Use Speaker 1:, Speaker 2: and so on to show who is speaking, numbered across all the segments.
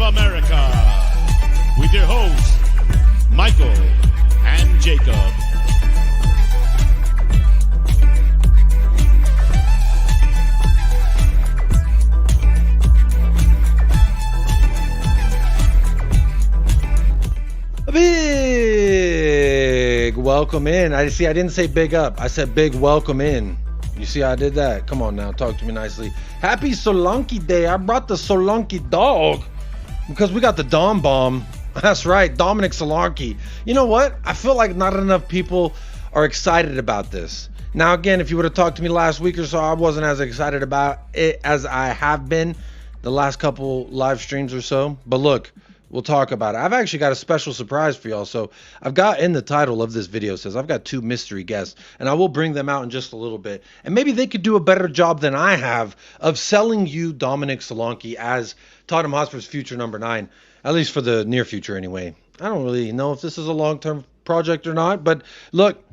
Speaker 1: of America, with your hosts, Michael and Jacob.
Speaker 2: A big welcome in. I didn't say big up. I said big welcome in. You see how I did that? Come on now, talk to me nicely. Happy Solanke Day. I brought the Solanke dog because we got the Dom Bomb. That's right, Dominic Solanke. You know what? I feel like not enough people are excited about this. Now, again, if you would have talked to me last week or so, I wasn't as excited about it as I have been the last couple live streams or so. But look, we'll talk about it. I've actually got a special surprise for y'all. So I've got in the title of this video says I've got 2 mystery guests, and I will bring them out in just a little bit. And maybe they could do a better job than I have of selling you Dominic Solanke as Tottenham Hotspur's future number 9, at least for the near future anyway. I don't really know if this is a long-term project or not, but look,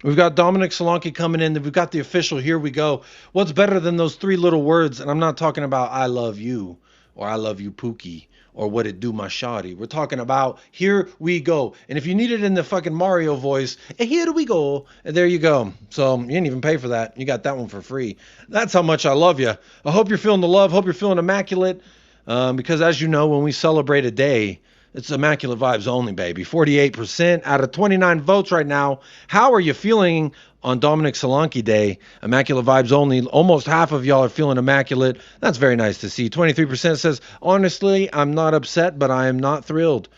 Speaker 2: we've got Dominic Solanke coming in. We've got the official Here We Go. What's better than those 3 little words? And I'm not talking about I love you or I love you Pookie or what it do my shawty. We're talking about Here We Go. And if you need it in the fucking Mario voice, here we go. And there you go. So you didn't even pay for that. You got that one for free. That's how much I love you. I hope you're feeling the love. Hope you're feeling immaculate. Because as you know, when we celebrate a day, it's immaculate vibes only, baby. 48% out of 29 votes right now. How are you feeling on Dominic Solanke Day? Immaculate vibes only. Almost half of y'all are feeling immaculate. That's very nice to see. 23% says, honestly, I'm not upset, but I am not thrilled.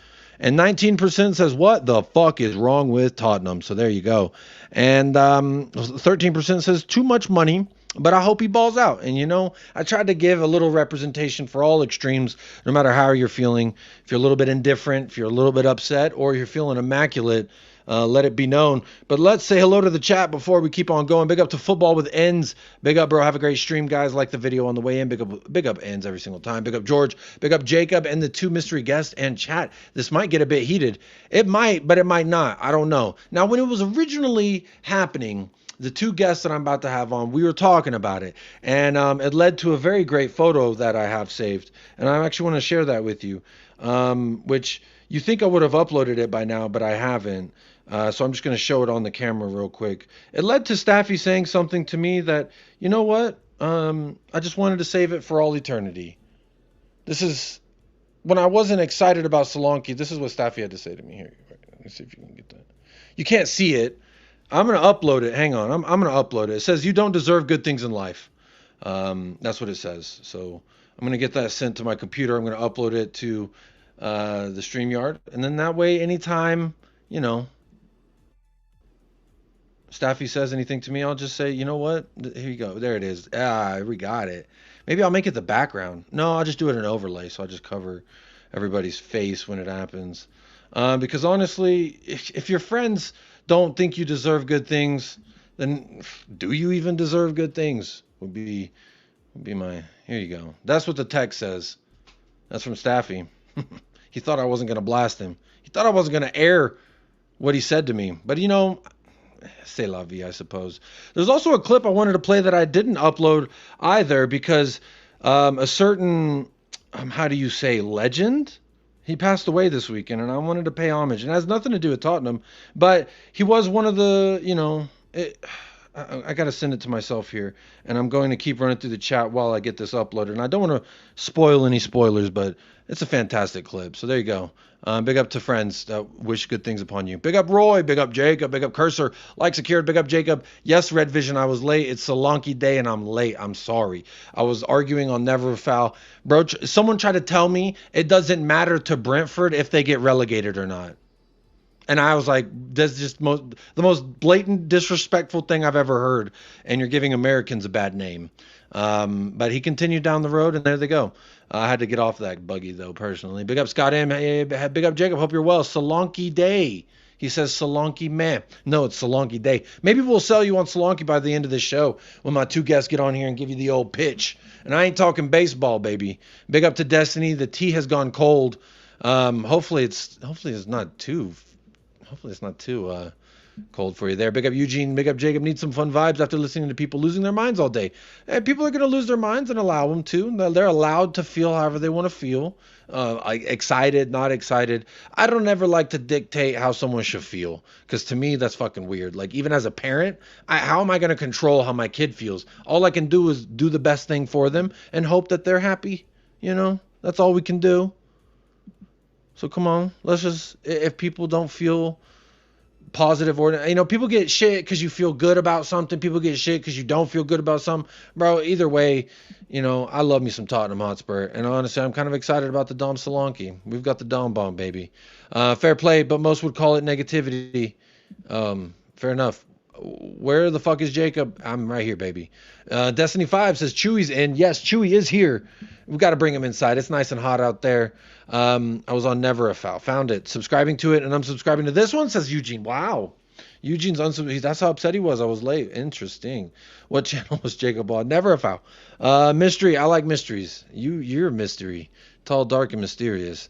Speaker 2: And 19% says, what the fuck is wrong with Tottenham? So there you go. And 13% says, too much money, but I hope he balls out. And, you know, I tried to give a little representation for all extremes, no matter how you're feeling. If you're a little bit indifferent, if you're a little bit upset, or you're feeling immaculate, let it be known. But let's say hello to the chat before we keep on going. Big up to Football with Ends. Big up, bro. Have a great stream, guys. Like the video on the way in. Big up Ends every single time. Big up George. Big up Jacob and the 2 mystery guests and chat. This might get a bit heated. It might, but it might not. I don't know. Now, when it was originally happening, the 2 guests that I'm about to have on, we were talking about it. And it led to a very great photo that I have saved. And I actually want to share that with you, which you think I would have uploaded it by now, but I haven't. So I'm just going to show it on the camera real quick. It led to Staffy saying something to me that, you know what? I just wanted to save it for all eternity. This is, when I wasn't excited about Solanke, this is what Staffy had to say to me here. Let me see if you can get that. You can't see it. I'm going to upload it. Hang on. I'm going to upload it. It says, you don't deserve good things in life. That's what it says. So I'm going to get that sent to my computer. I'm going to upload it to the StreamYard. And then that way, anytime, you know, Staffy says anything to me, I'll just say, you know what? Here you go. There it is. We got it. Maybe I'll make it the background. No, I'll just do it in an overlay. So I'll just cover everybody's face when it happens. Because honestly, if your friends don't think you deserve good things, then do you even deserve good things? Would be my, here you go. That's what the text says. That's from Staffy. He thought I wasn't going to blast him. He thought I wasn't going to air what he said to me. But you know, c'est la vie, I suppose. There's also a clip I wanted to play that I didn't upload either because a certain, how do you say, legend? He passed away this weekend, and I wanted to pay homage. And it has nothing to do with Tottenham, but he was one of the, you know, I got to send it to myself here, and I'm going to keep running through the chat while I get this uploaded. And I don't want to spoil any spoilers, but it's a fantastic clip. So there you go. Big up to friends that wish good things upon you. Big up Roy, big up Jacob, big up Cursor, like secured, big up Jacob. Yes, Red Vision, I was late. It's Solanke Day and I'm late. I'm sorry. I was arguing on Never Foul. Bro, someone tried to tell me it doesn't matter to Brentford if they get relegated or not. And I was like, that's just the most blatant, disrespectful thing I've ever heard. And you're giving Americans a bad name. But he continued down the road, and there they go. I had to get off that buggy, though, personally. Big up Scott M. Hey, big up Jacob. Hope you're well. Solanke Day. He says Solanke man. No, it's Solanke Day. Maybe we'll sell you on Solanke by the end of this show when my 2 guests get on here and give you the old pitch. And I ain't talking baseball, baby. Big up to Destiny. The tea has gone cold. Hopefully it's not too Cold for you there. Big up Eugene. Big up Jacob. Need some fun vibes after listening to people losing their minds all day. People are going to lose their minds and allow them to. They're allowed to feel however they want to feel. Excited, not excited. I don't ever like to dictate how someone should feel, because to me that's fucking weird. Like, even as a parent, how am I going to control how my kid feels? All I can do is do the best thing for them and hope that they're happy. That's all we can do. So come on, let's just, if people don't feel positive, or people get shit because you feel good about something, people get shit because you don't feel good about something, bro. Either way, I love me some Tottenham Hotspur, and honestly I'm kind of excited about the Dom Solanke. We've got the Dom bomb, baby. Fair play, but most would call it negativity. Fair enough. Where the fuck is Jacob? I'm right here, baby. Destiny 5 says Chewy's in. Yes, Chewy is here. We've got to bring him inside. It's nice and hot out there. I was on Never a Foul. Found it. Subscribing to it, and I'm subscribing to this one, says Eugene. Wow. Eugene's unsubscribed. That's how upset he was. I was late. Interesting. What channel was Jacob on? Never a Foul. Mystery. I like mysteries. You're a mystery. Tall, dark, and mysterious.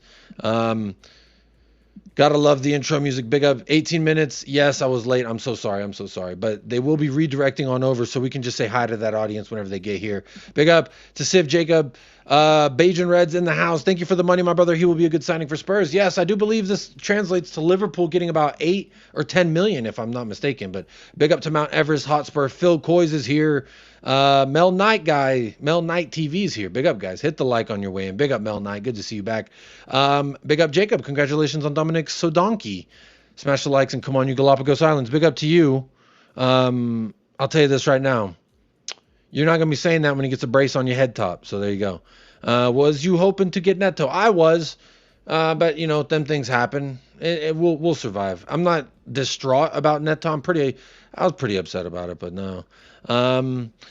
Speaker 2: Gotta love the intro music. Big up. 18 minutes. Yes, I was late. I'm so sorry. But they will be redirecting on over, so we can just say hi to that audience whenever they get here. Big up to Civ Jacob. Bajan Reds in the house. Thank you for the money, my brother. He will be a good signing for Spurs. Yes, I do believe this translates to Liverpool getting about 8 or 10 million, if I'm not mistaken. But big up to Mount Everest Hotspur. Phil Coys is here. Mel Knight TV's here. Big up, guys. Hit the like on your way in. Big up, Mel Knight. Good to see you back. Big up, Jacob. Congratulations on DOMINIC Solanke. Smash the likes and come on, you Galapagos Islands. Big up to you. I'll tell you this right now. You're not going to be saying that when he gets a brace on your head top. So there you go. Was you hoping to get Neto? I was. But, them things happen. We'll survive. I'm not distraught about Neto. I was pretty upset about it, but no.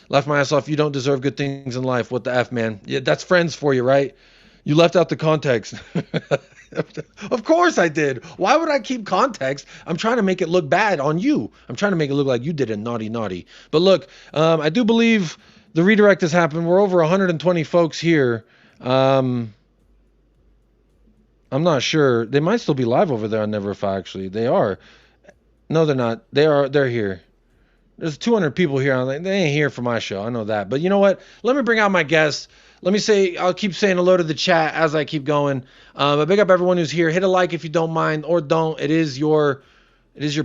Speaker 2: Left my ass off. You don't deserve good things in life. What the F, man? Yeah, that's friends for you, right? You left out the context. Of course I did. Why would I keep context? I'm trying to make it look bad on you. I'm trying to make it look like you did it naughty. But look, I do believe the redirect has happened. We're over 120 folks here. I'm not sure. They might still be live over there on Never If I, actually. They are. No, they're not. They're here. There's 200 people here. They ain't here for my show. I know that. But you know what? Let me bring out my guests. I'll keep saying hello to the chat as I keep going. But big up everyone who's here. Hit a like if you don't mind, or don't. It is your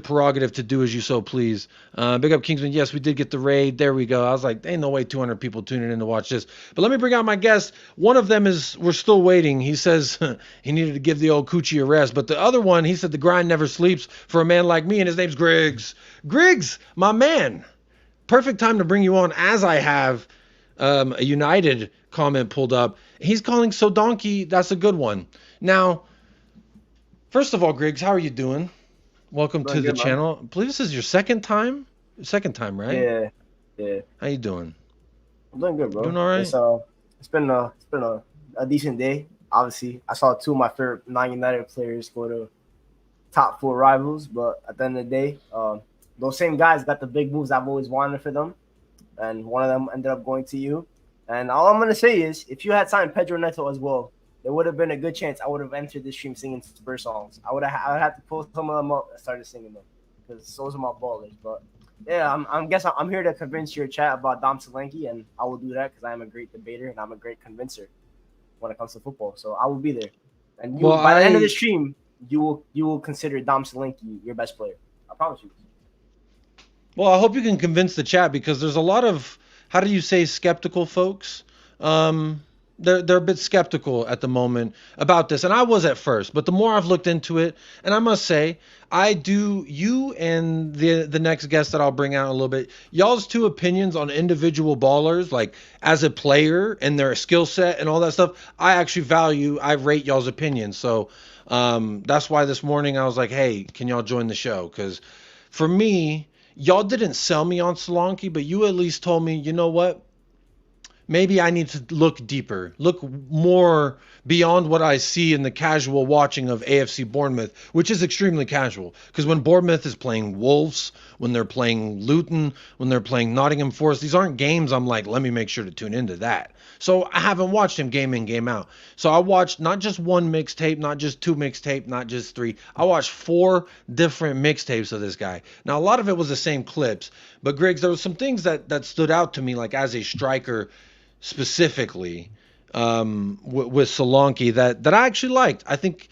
Speaker 2: prerogative to do as you so please. Big up Kingsman. Yes, we did get the raid. There we go. I was like, ain't no way 200 people tuning in to watch this. But let me bring out my guests. One of them we're still waiting. He says he needed to give the old coochie a rest. But the other one, he said the grind never sleeps for a man like me, and his name's Griggs. Griggs, my man. Perfect time to bring you on, as I have a United comment pulled up. He's calling Solanke. That's a good one. Now, first of all, Griggs, how are you doing? Welcome to the channel. I believe this is your second time, right?
Speaker 3: Yeah.
Speaker 2: How you doing?
Speaker 3: I'm doing good, bro.
Speaker 2: Doing all right?
Speaker 3: It's been a decent day. Obviously, I saw 2 of my favorite non-United players go to top 4 rivals, but at the end of the day, those same guys got the big moves I've always wanted for them, and one of them ended up going to you. And all I'm gonna say is, if you had signed Pedro Neto as well, there would have been a good chance I would have entered this stream singing Spurs songs. I would have to pull some of them up and started singing them, because those are my ballers. But yeah, I'm here to convince your chat about Dom Solanke, and I will do that because I am a great debater and I'm a great convincer when it comes to football. So I will be there. And by the end of the stream, you will consider Dom Solanke your best player. I promise you.
Speaker 2: Well, I hope you can convince the chat, because there's a lot of, how do you say, skeptical folks. They're a bit skeptical at the moment about this, and I was at first, but the more I've looked into it, and I must say, you and the next guest that I'll bring out in a little bit, y'all's 2 opinions on individual ballers, like as a player and their skill set and all that stuff, I rate y'all's opinions. So that's why this morning I was like, hey, can y'all join the show? Because for me, y'all didn't sell me on Solanke, but you at least told me, you know what? maybe I need to look deeper, look more beyond what I see in the casual watching of AFC Bournemouth, which is extremely casual. Because when Bournemouth is playing Wolves, when they're playing Luton, when they're playing Nottingham Forest, these aren't games I'm like, let me make sure to tune into that. So I haven't watched him game in, game out. So I watched not just one mixtape, not just two mixtape, not just three. I watched 4 different mixtapes of this guy. Now, a lot of it was the same clips, but Griggs, there was some things that stood out to me, like as a striker specifically, with Solanke that I actually liked. I think,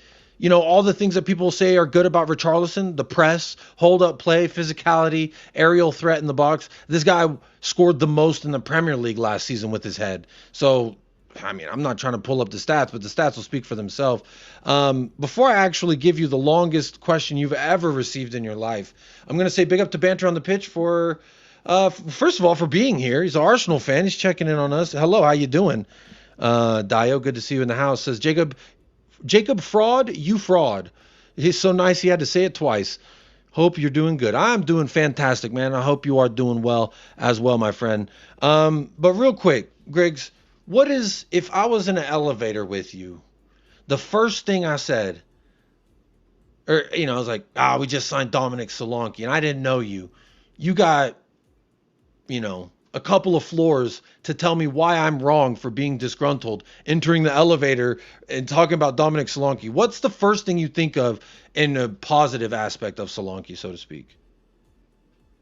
Speaker 2: all the things that people say are good about Richarlison, the press, hold up play, physicality, aerial threat in the box. This guy scored the most in the Premier League last season with his head. So, I mean, I'm not trying to pull up the stats, but the stats will speak for themselves. Before I actually give you the longest question you've ever received in your life, I'm going to say big up to Banter on the Pitch for, first of all, for being here. He's an Arsenal fan. He's checking in on us. Hello, how you doing? Dio, good to see you in the house. Says Jacob fraud, you fraud. He's so nice he had to say it twice. Hope you're doing good. I'm doing fantastic, man. I hope you are doing well as well, my friend. But real quick, Griggs, what is, if I was in an elevator with you, the first thing I said, or, I was like, we just signed DOMINIC Solanke, and I didn't know you. You got, a couple of floors to tell me why I'm wrong for being disgruntled, entering the elevator and talking about DOMINIC Solanke. What's the first thing you think of in a positive aspect of Solanke, so to speak?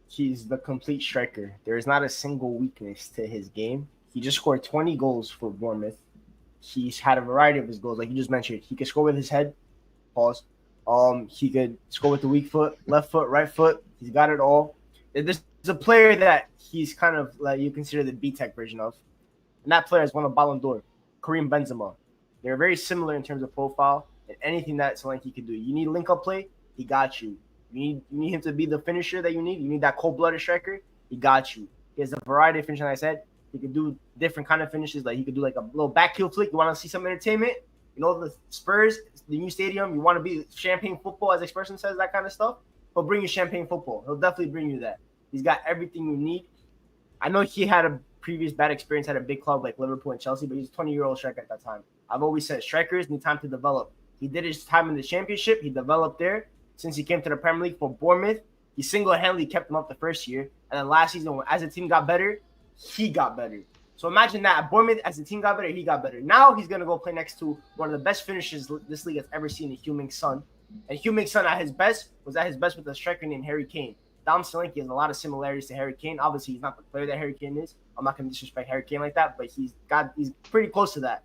Speaker 3: He's the complete striker. There is not a single weakness to his game. He just scored 20 goals for Bournemouth. He's had a variety of his goals, like you just mentioned. He could score with his head. Pause. He could score with the weak foot, left foot, right foot. He's got it all. This is a player that he's kind of like you consider the B-Tech version of. And that player has won a Ballon d'Or, Karim Benzema. They're very similar in terms of profile and anything that Solanke can do. You need link-up play, he got you. You need him to be the finisher that you need. You need that cold-blooded striker, he got you. He has a variety of finishing, like I said. He can do different kind of finishes. Like he could do like a little back heel flick. You want to see some entertainment? The Spurs, the new stadium, you want to be champagne football, as Emerson says, that kind of stuff. He'll bring you champagne football. He'll definitely bring you that. He's got everything you need. I know he had a previous bad experience at a big club like Liverpool and Chelsea, but he's a 20-year-old striker at that time. I've always said strikers need time to develop. He did his time in the Championship. He developed there. Since he came to the Premier League for Bournemouth, he single-handedly kept them up the first year. And then last season, as the team got better, he got better. So imagine that. At Bournemouth, as the team got better, he got better. Now he's going to go play next to one of the best finishers this league has ever seen in Heung-min Son. And Heung-min Son was at his best with a striker named Harry Kane. Dom Solanke has a lot of similarities to Harry Kane. Obviously, he's not the player that Harry Kane is. I'm not going to disrespect Harry Kane like that, but he's pretty close to that.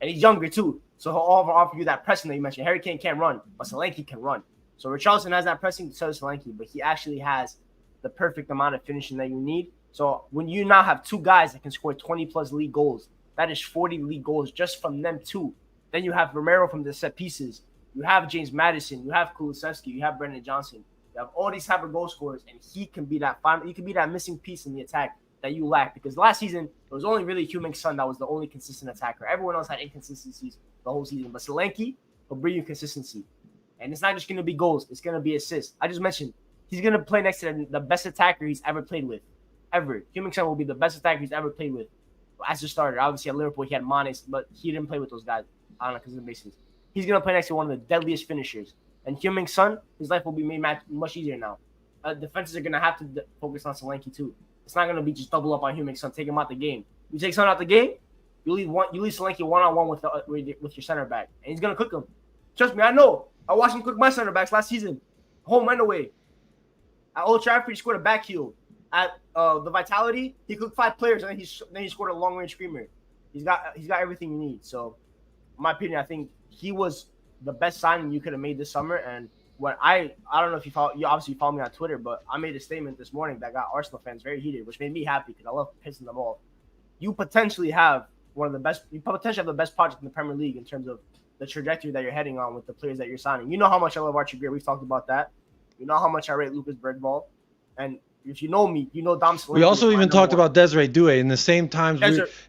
Speaker 3: And he's younger too. So he'll offer you that pressing that you mentioned. Harry Kane can't run, but Solanke can run. So Richarlison has that pressing, so does Solanke, but he actually has the perfect amount of finishing that you need. So when you now have 2 guys that can score 20-plus league goals, that is 40 league goals just from them 2. Then you have Romero from the set pieces. You have James Maddison. You have Kulusevski. You have Brendan Johnson. You have all these type of goal scorers, and he can be that final. He can be that missing piece in the attack that you lack. Because last season, it was only really Heung-min Son that was the only consistent attacker. Everyone else had inconsistencies the whole season. But Solanke will bring you consistency. And it's not just going to be goals. It's going to be assists. I just mentioned he's going to play next to the best attacker he's ever played with. Ever. Heung-min Son will be the best attacker he's ever played with as a starter. Obviously, at Liverpool, he had Mane, but he didn't play with those guys on a consistent basis. He's going to play next to one of the deadliest finishers. And Heung-min Son, his life will be made much easier now. Defenses are going to have to focus on Solanke too. It's not going to be just double up on Heung-min Son, take him out the game. You take Son out the game, you leave Solanke one-on-one with your center back, and he's going to cook him. Trust me, I know. I watched him cook my center backs last season, home and away. At Old Trafford, he scored a back heel. At the Vitality, he cooked 5 players, and then he scored a long-range screamer. He's got everything you need. So, in my opinion, I think he was the best signing you could have made this summer. And when I don't know if you obviously follow me on Twitter, but I made a statement this morning that got Arsenal fans very heated, which made me happy because I love pissing them off. You potentially have the best project in the Premier League in terms of the trajectory that you're heading on with the players that you're signing. You know how much I love Archie Gray. We've talked about that. You know how much I rate Lucas Bergvall. And if you know me, you know Dom Solanke.
Speaker 2: We also even talked about Desiree Doué in the same times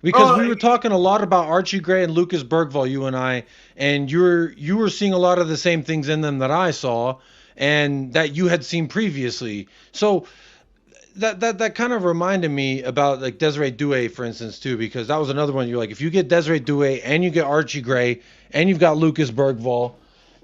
Speaker 2: we were talking a lot about Archie Gray and Lucas Bergvall, you and I, and you were seeing a lot of the same things in them that I saw and that you had seen previously. So that kind of reminded me about like Desiree Doué, for instance, too, because that was another one. You're like, if you get Desiree Doué and you get Archie Gray and you've got Lucas Bergvall.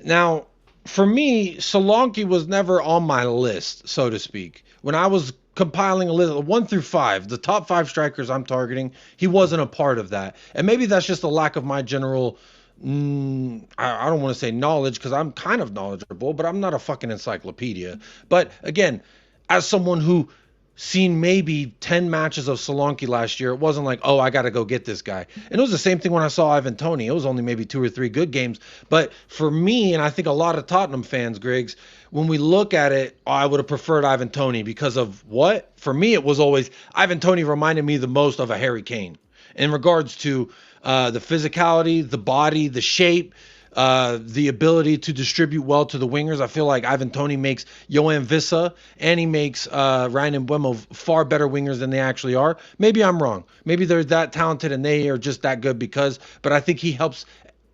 Speaker 2: Now, for me, Solanke was never on my list, so to speak. When I was compiling a list of 1 through 5, the top 5 strikers I'm targeting, he wasn't a part of that. And maybe that's just a lack of my general, I don't want to say knowledge, because I'm kind of knowledgeable, but I'm not a fucking encyclopedia. But again, as someone who seen maybe 10 matches of Solanke last year, it wasn't like, oh, I got to go get this guy. And it was the same thing when I saw Ivan Toney. It was only maybe 2 or 3 good games. But for me, and I think a lot of Tottenham fans, Griggs, when we look at it, I would have preferred Ivan Toney because of what? For me, it was always Ivan Toney reminded me the most of a Harry Kane in regards to the physicality, the body, the shape, the ability to distribute well to the wingers. I feel like Ivan Toney makes Johan Vissa and he makes Ryan Mbeumo far better wingers than they actually are. Maybe I'm wrong. Maybe they're that talented and they are just that good but I think he helps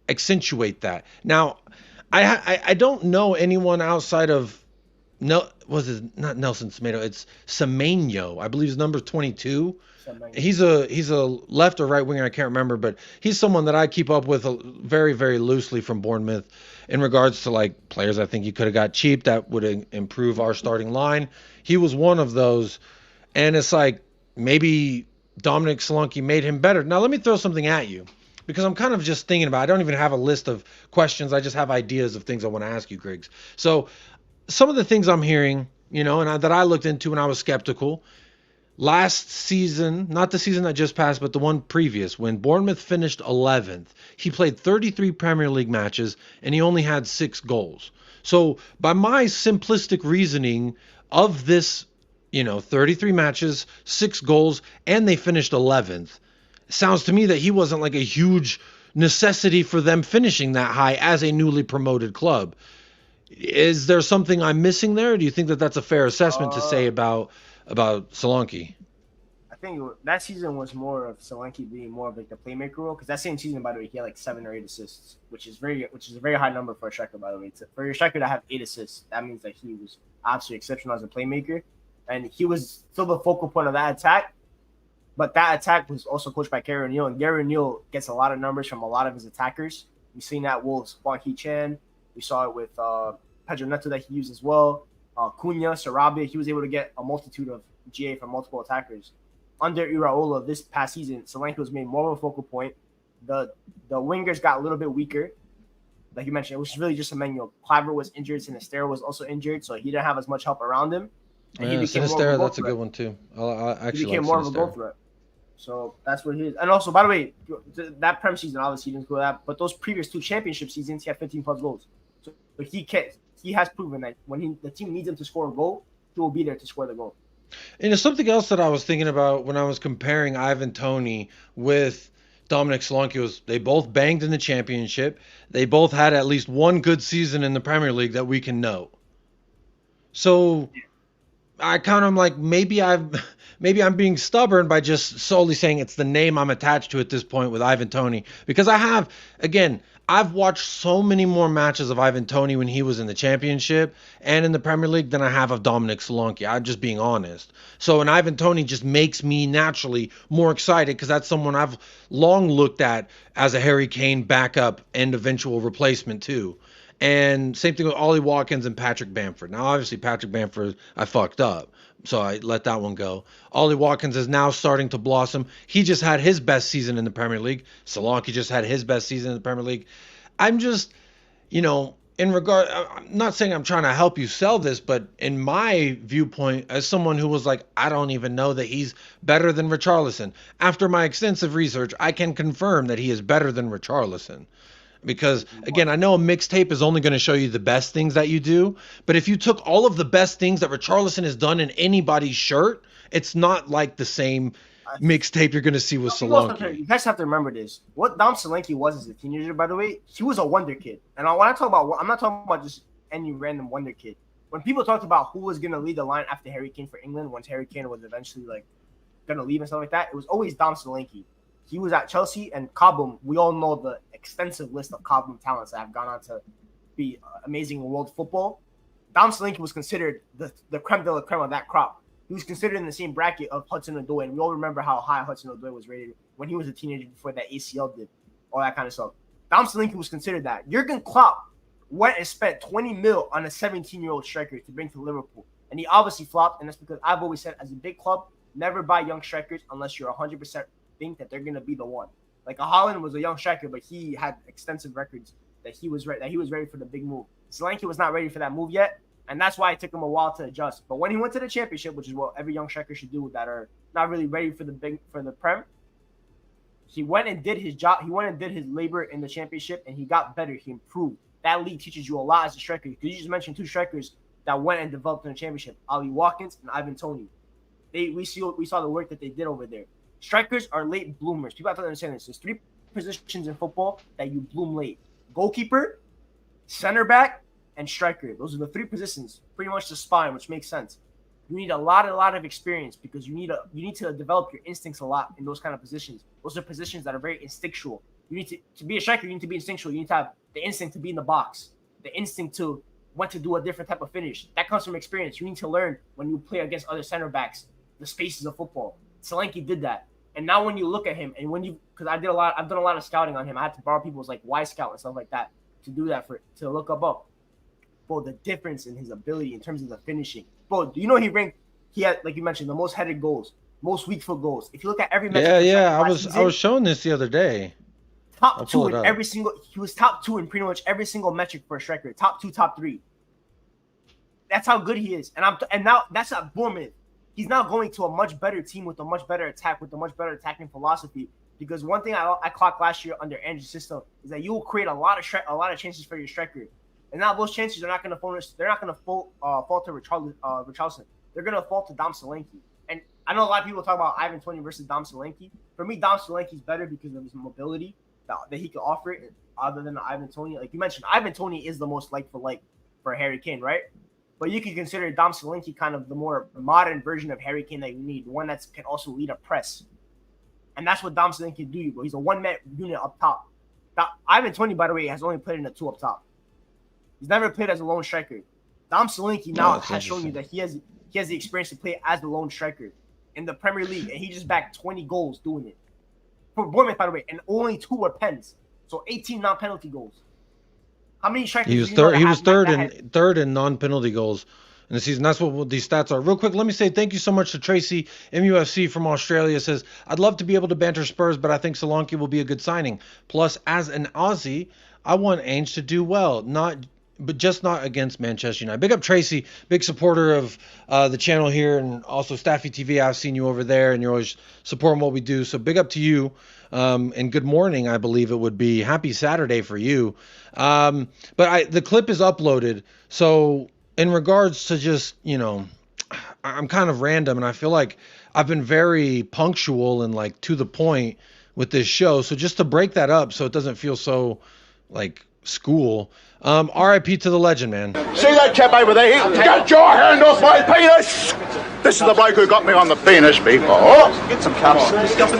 Speaker 2: accentuate that. Now, I don't know anyone outside of not Nelson Semedo. It's Semenyo. I believe he's number 22. He's a left or right winger, I can't remember, but he's someone that I keep up with very, very loosely from Bournemouth in regards to like players I think you could have got cheap that would improve our starting line. He was one of those, and it's like maybe Dominic Solanke made him better. Now let me throw something at you because I'm kind of just thinking about it. I don't even have a list of questions. I just have ideas of things I want to ask you, Griggs. So some of the things I'm hearing, and that I looked into when I was skeptical. Last season, not the season that just passed, but the one previous, when Bournemouth finished 11th, he played 33 Premier League matches and he only had 6 goals. So by my simplistic reasoning of this, 33 matches, 6 goals, and they finished 11th, it sounds to me that he wasn't like a huge necessity for them finishing that high as a newly promoted club. Is there something I'm missing there? Or do you think that that's a fair assessment to say about Solanke?
Speaker 3: I think that season was more of Solanke being more of like the playmaker role, because that same season, by the way, he had like 7 or 8 assists, which is a very high number for a striker, by the way. For your striker to have 8 assists, that means that he was absolutely exceptional as a playmaker, and he was still the focal point of that attack. But that attack was also coached by Gary O'Neill, and Gary O'Neill gets a lot of numbers from a lot of his attackers. We've seen that with Hwang Hee-chan. We saw it with Pedro Neto that he used as well. Cunha, Sarabia, he was able to get a multitude of GA from multiple attackers. Under Iraola this past season, Solanke was made more of a focal point. The wingers got a little bit weaker. Like you mentioned, it was really just a manual. Claver was injured, Sinisterra was also injured, so he didn't have as much help around him.
Speaker 2: And he became Sinisterra, that's a good one too. He became more of a goal threat. So that's what he is. And also, by the way, that Prem season, obviously, he didn't score that, but those previous 2 championship seasons, he had 15 plus goals. So he has proven that when the team needs him to score a goal, he will be there to score the goal. And there's something else that I was thinking about when I was comparing Ivan Toney with Dominic Solanke was they both banged in the championship. They both had at least one good season in the Premier League that we can note. So I kind of like maybe I'm being stubborn by just solely saying it's the name I'm attached to at this point with Ivan Toney, because I've watched so many more matches of Ivan Toney when he was in the championship and in the Premier League than I have of Dominic Solanke. I'm just being honest. So, and Ivan Toney just makes me naturally more excited because that's someone I've long looked at as a Harry Kane backup and eventual replacement too. And same thing with Ollie Watkins and Patrick Bamford. Now, obviously, Patrick Bamford, I fucked up, so I let that one go. Ollie Watkins is now starting to blossom. He just had his best season in the Premier League. Solanke just had his best season in the Premier League. I'm just, I'm not saying I'm trying to help you sell this, but in my viewpoint, as someone who was like, I don't even know that he's better than Richarlison. After my extensive research, I can confirm that he is better than Richarlison. Because, again, I know a mixtape is only going to show you the best things that you do. But if you took all of the best things that Richarlison has done in anybody's shirt, it's not like the same mixtape you're going to see with Solanke.
Speaker 3: You guys have to remember this. What Dom Solanke was as a teenager, by the way, he was a wonder kid. And when I talk about, I'm not talking about just any random wonder kid. When people talked about who was going to lead the line after Harry Kane for England, once Harry Kane was eventually going to leave and stuff like that, it was always Dom Solanke. He was at Chelsea and Cobham. We all know the extensive list of Cobham talents that have gone on to be amazing in world football. Dom Solanke was considered the creme de la creme of that crop. he was considered in the same bracket of Hudson-Odoi, and we all remember how high Hudson-Odoi was rated when he was a teenager before that ACL did, all that kind of stuff. Dom Solanke was considered that. Jurgen Klopp went and spent 20 mil on a 17-year-old striker to bring to Liverpool, and he obviously flopped, and that's because I've always said, as a big club, never buy young strikers unless you're 100% think that they're going to be the one. Like, Haaland was a young striker, but he had extensive records that he was ready for the big move. Solanke was not ready for that move yet, and that's why it took him a while to adjust. But when he went to the championship, which is what every young striker should do that are not really ready for the Prem, he went and did his job. He went and did his labor in the championship, and he got better. He improved. That league teaches you a lot as a striker. Because you just mentioned 2 strikers that went and developed in the championship: Ollie Watkins and Ivan Toney. We saw the work that they did over there. Strikers are late bloomers. People have to understand this. There's 3 positions in football that you bloom late: goalkeeper, center back, and striker. Those are the 3 positions, pretty much the spine, which makes sense. You need a lot of experience because you need to develop your instincts a lot in those kind of positions. Those are positions that are very instinctual. You need to be a striker, you need to be instinctual. You need to have the instinct to be in the box, the instinct to want to do a different type of finish. That comes from experience. You need to learn when you play against other center backs, the spaces of football. Solanke did that. And now when you look at him, and because I've done a lot of scouting on him. I had to borrow people's like Y Scout and stuff like that to do that to look up. Bro, the difference in his ability in terms of the finishing. Bro, do you know he had, like you mentioned, the most headed goals, most weak foot goals. If you look at every match,
Speaker 2: I was showing this the other day.
Speaker 3: Top 2 in every single. He was top 2 in pretty much every single metric for a striker. Top 2, top 3. That's how good he is. And now that's at Bournemouth. He's now going to a much better team with a much better attack, with a much better attacking philosophy. Because one thing I clocked last year under Andrew's system is that you will create a lot of chances for your striker. And now those chances are not going to fall. They're not going to fall to Richarlison. They're going to fall to Dom Solanke. And I know a lot of people talk about Ivan Toney versus Dom Solanke. For me, Dom Solanke is better because of his mobility that he can offer it, other than Ivan Toney. Like you mentioned, Ivan Toney is the most like for Harry Kane, right? But you can consider Dom Solanke kind of the more modern version of Harry Kane that you need, one that can also lead a press. And that's what Dom Solanke can do, bro. He's a one-man unit up top. Ivan Toney, by the way, has only played in a 2 up top. He's never played as a lone striker. Dom Solanke now has shown you that he has the experience to play as the lone striker in the Premier League, and he just backed 20 goals doing it. For Bournemouth, by the way, and only 2 were pens. So 18 non-penalty goals. How many strikers?
Speaker 2: He was third in non-penalty goals in the season. That's what these stats are. Real quick, let me say thank you so much to Tracy MUFC from Australia. Says, I'd love to be able to banter Spurs, but I think Solanke will be a good signing. Plus, as an Aussie, I want Ainge to do well, but just not against Manchester United. Big up Tracy, big supporter of the channel here, and also Staffy TV. I've seen you over there, and you're always supporting what we do. So big up to you, and good morning, I believe it would be. Happy Saturday for you. But the clip is uploaded. So in regards to just, I'm kind of random, and I feel like I've been very punctual and like to the point with this show. So just to break that up so it doesn't feel so like school. RIP to the legend, man.
Speaker 4: See that chap over there? Get your hand off my penis! This is the bloke who got me on the penis before.
Speaker 5: Get some cups.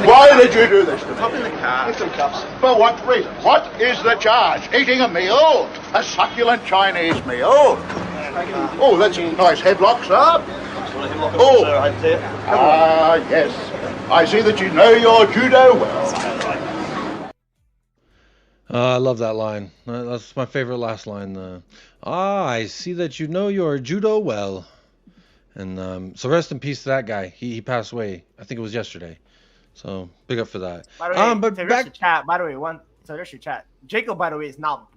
Speaker 4: Why did you do this to me?
Speaker 5: Hop in the car. Get some cups.
Speaker 4: For what reason? What is the charge? Eating a meal? A succulent Chinese meal? Oh, that's a nice headlock, sir. Oh, yes. I see that you know your judo well.
Speaker 2: I love that line. That's my favorite last line. I see that you know your judo well. And so rest in peace to that guy. He passed away. I think it was yesterday. So big up for that.
Speaker 3: By the way, but back chat. By the way, there's your chat. Jacob, by the way, has not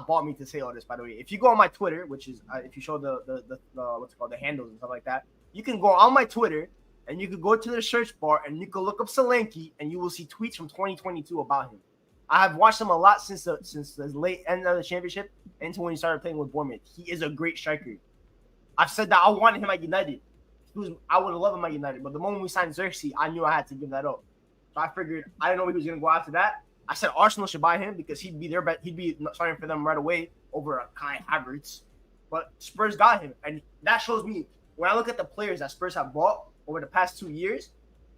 Speaker 3: bought me to say all this. By the way, if you go on my Twitter, which is if you show the what's it called, the handles and stuff like that, you can go on my Twitter and you can go to the search bar and you can look up Solanke and you will see tweets from 2022 about him. I have watched him a lot since the late end of the championship into when he started playing with Bournemouth. He is a great striker. I've said that I wanted him at United. I would have loved him at United, but the moment we signed Xerxes, I knew I had to give that up. So I figured I didn't know he was going to go after that. I said Arsenal should buy him because he'd be starting for them right away over Kai Havertz. But Spurs got him, and that shows me when I look at the players that Spurs have bought over the past 2 years,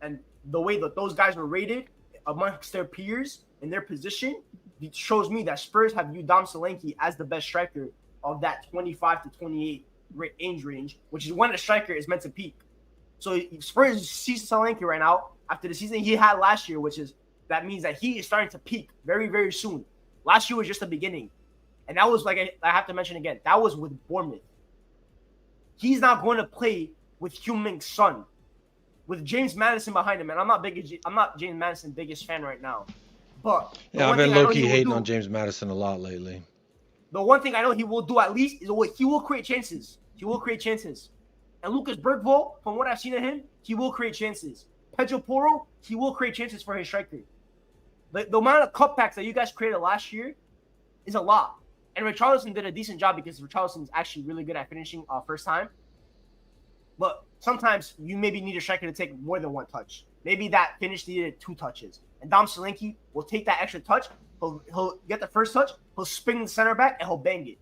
Speaker 3: and the way that those guys were rated amongst their peers in their position, it shows me that Spurs have viewed Dom Solanke as the best striker of that 25 to 28 range, which is when a striker is meant to peak. So Spurs see Solanke right now after the season he had last year, that means that he is starting to peak very, very soon. Last year was just the beginning. And that was, like I have to mention again, that was with Bournemouth. He's not going to play with Heung-Min's son, with James Maddison behind him. And I'm not James Madison's biggest fan right now. But
Speaker 2: yeah, I've been low-key hating on James Maddison a lot lately.
Speaker 3: The one thing I know he will do at least is he will create chances. He will create chances. And Lucas Bergvall, from what I've seen of him, he will create chances. Pedro Porro, he will create chances for his striker. The amount of cutbacks that you guys created last year is a lot. And Richarlison did a decent job because Richarlison is actually really good at finishing first time. But sometimes you maybe need a striker to take more than one touch. Maybe that finish needed 2 touches. And Dom Solanke will take that extra touch. He'll get the first touch. He'll spin the center back and he'll bang it.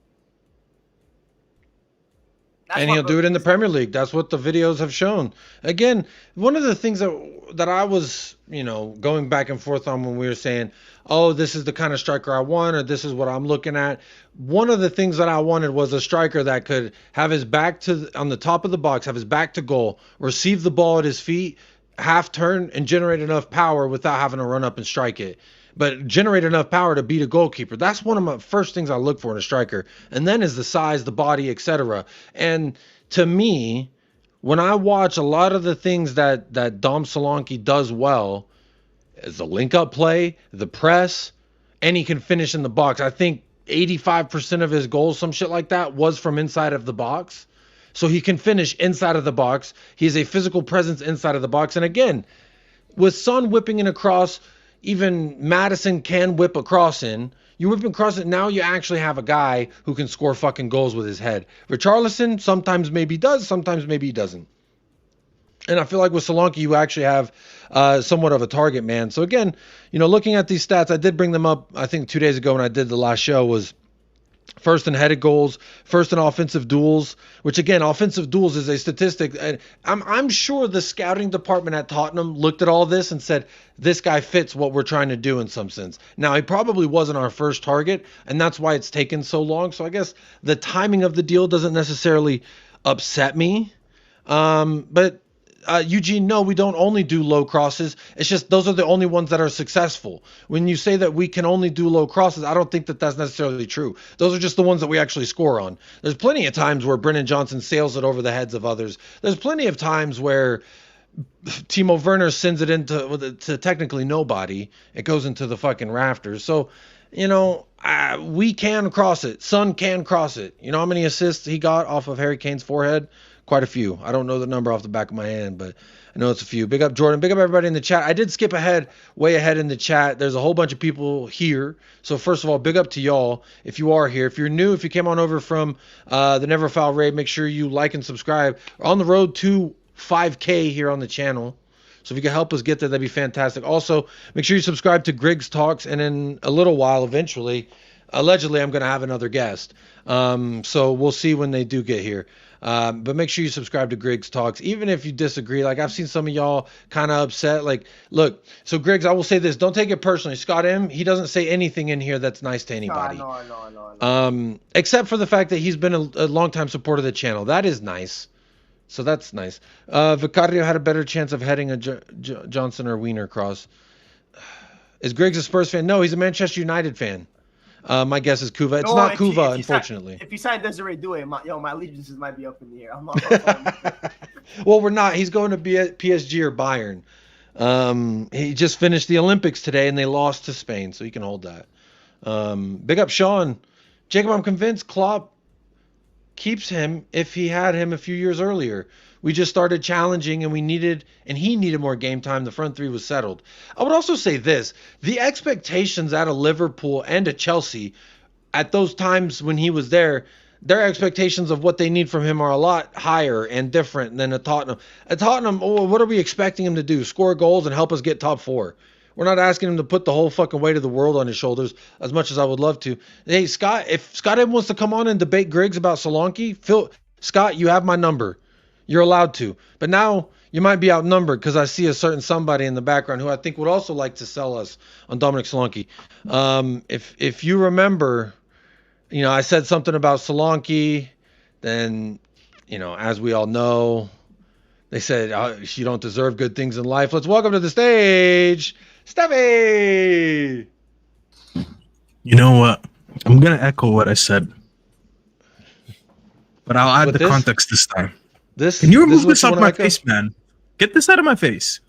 Speaker 2: And he'll do it in the Premier League. That's what the videos have shown. Again, one of the things that I was, going back and forth on when we were saying, oh, this is the kind of striker I want, or this is what I'm looking at. One of the things that I wanted was a striker that could have his back on the top of the box, have his back to goal, receive the ball at his feet, half turn, and generate enough power without having to run up and strike it. But generate enough power to beat a goalkeeper. That's one of my first things I look for in a striker. And then is the size, the body, etc. And to me, when I watch a lot of the things that Dom Solanke does well, is the link-up play, the press, and he can finish in the box. I think 85% of his goals, some shit like that, was from inside of the box. So he can finish inside of the box. He's a physical presence inside of the box. And again, with Son whipping in across, even Maddison can whip a cross in. You whip and cross it, now you actually have a guy who can score fucking goals with his head. Richarlison sometimes maybe does, sometimes maybe he doesn't. And I feel like with Solanke, you actually have somewhat of a target man. So again, looking at these stats, I did bring them up, I think 2 days ago when I did the last show, was first in headed goals, first in offensive duels, which again, offensive duels is a statistic. And I'm sure the scouting department at Tottenham looked at all this and said, this guy fits what we're trying to do in some sense. Now, he probably wasn't our first target, and that's why it's taken so long. So I guess the timing of the deal doesn't necessarily upset me. But Eugene, no, we don't only do low crosses. It's just those are the only ones that are successful. When you say that we can only do low crosses, I don't think that that's necessarily true. Those are just the ones that we actually score on. There's plenty of times where Brennan Johnson sails it over the heads of others. There's plenty of times where Timo Werner sends it to technically nobody. It goes into the fucking rafters. So, we can cross it. Son can cross it. You know how many assists he got off of Harry Kane's forehead? Quite a few. I don't know the number off the back of my hand, but I know it's a few. Big up Jordan. Big up everybody in the chat. I did skip way ahead in the chat. There's a whole bunch of people here. So first of all, big up to y'all if you are here. If you're new, if you came on over from the Never Foul Raid, make sure you like and subscribe. We're on the road to 5K here on the channel. So if you can help us get there, that'd be fantastic. Also, make sure you subscribe to Griggs Talks, and in a little while, eventually, allegedly, I'm going to have another guest. So we'll see when they do get here. But make sure you subscribe to Griggs Talks, even if you disagree. Like, I've seen some of y'all kind of upset. Like, look, so Griggs, I will say this. Don't take it personally. Scott M., he doesn't say anything in here that's nice to anybody. No. Except for the fact that he's been a longtime supporter of the channel. That is nice. So that's nice. Vicario had a better chance of heading a Johnson or Wiener cross. Is Griggs a Spurs fan? No, he's a Manchester United fan. My guess is Kuva. It's not Kuva, unfortunately.
Speaker 3: If you sign Desiree Doué, my allegiances might be up in the air.
Speaker 2: Well, we're not. He's going to be at PSG or Bayern. He just finished the Olympics today, and they lost to Spain, so he can hold that. Big up Sean. Jacob, I'm convinced Klopp keeps him if he had him a few years earlier. We just started challenging, and he needed more game time. The front three was settled. I would also say this. The expectations out of Liverpool and at Chelsea at those times when he was there, their expectations of what they need from him are a lot higher and different than at Tottenham. At Tottenham, what are we expecting him to do? Score goals and help us get top four. We're not asking him to put the whole fucking weight of the world on his shoulders, as much as I would love to. Hey, Scott, if Scott Ed wants to come on and debate Griggs about Solanke, Scott, you have my number. You're allowed to. But now you might be outnumbered because I see a certain somebody in the background who I think would also like to sell us on Dominic Solanke. If you remember, I said something about Solanke, then you know, as we all know, they said she don't deserve good things in life. Let's welcome to the stage, Steffi.
Speaker 6: You know what? I'm gonna echo what I said, but I'll add the context this time. Can you remove this off my face, man? Get this out of my face.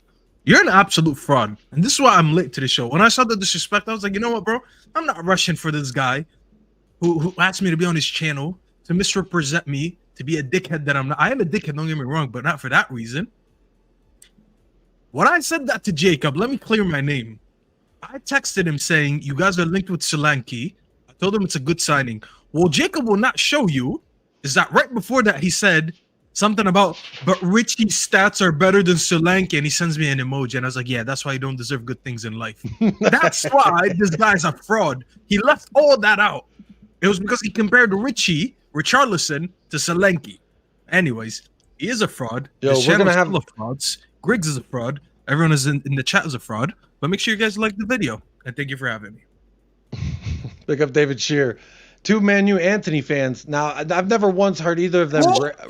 Speaker 6: You're an absolute fraud, and this is why I'm late to the show. When I saw the disrespect, I was like, you know what, bro? I'm not rushing for this guy who asked me to be on his channel to misrepresent me, to be a dickhead that I'm not. I am a dickhead, don't get me wrong, but not for that reason. When I said that to Jacob, let me clear my name. I texted him saying, you guys are linked with Solanke. I told him it's a good signing. Well, Jacob will not show you is that right before that he said something about, but Richie's stats are better than Solanke, and he sends me an emoji, and I was like, yeah, that's why you don't deserve good things in life. That's why this guy's a fraud. He left all that out. It was because he compared Richarlison to Solanke. Anyways, he is a fraud.
Speaker 2: Yo, we're gonna have
Speaker 6: full of frauds. Griggs is a fraud. Everyone is in the chat is a fraud. But make sure you guys like the video, and thank you for having me.
Speaker 2: Pick up David Shear. 2 Man U Anthony fans. Now, I've never once heard either of them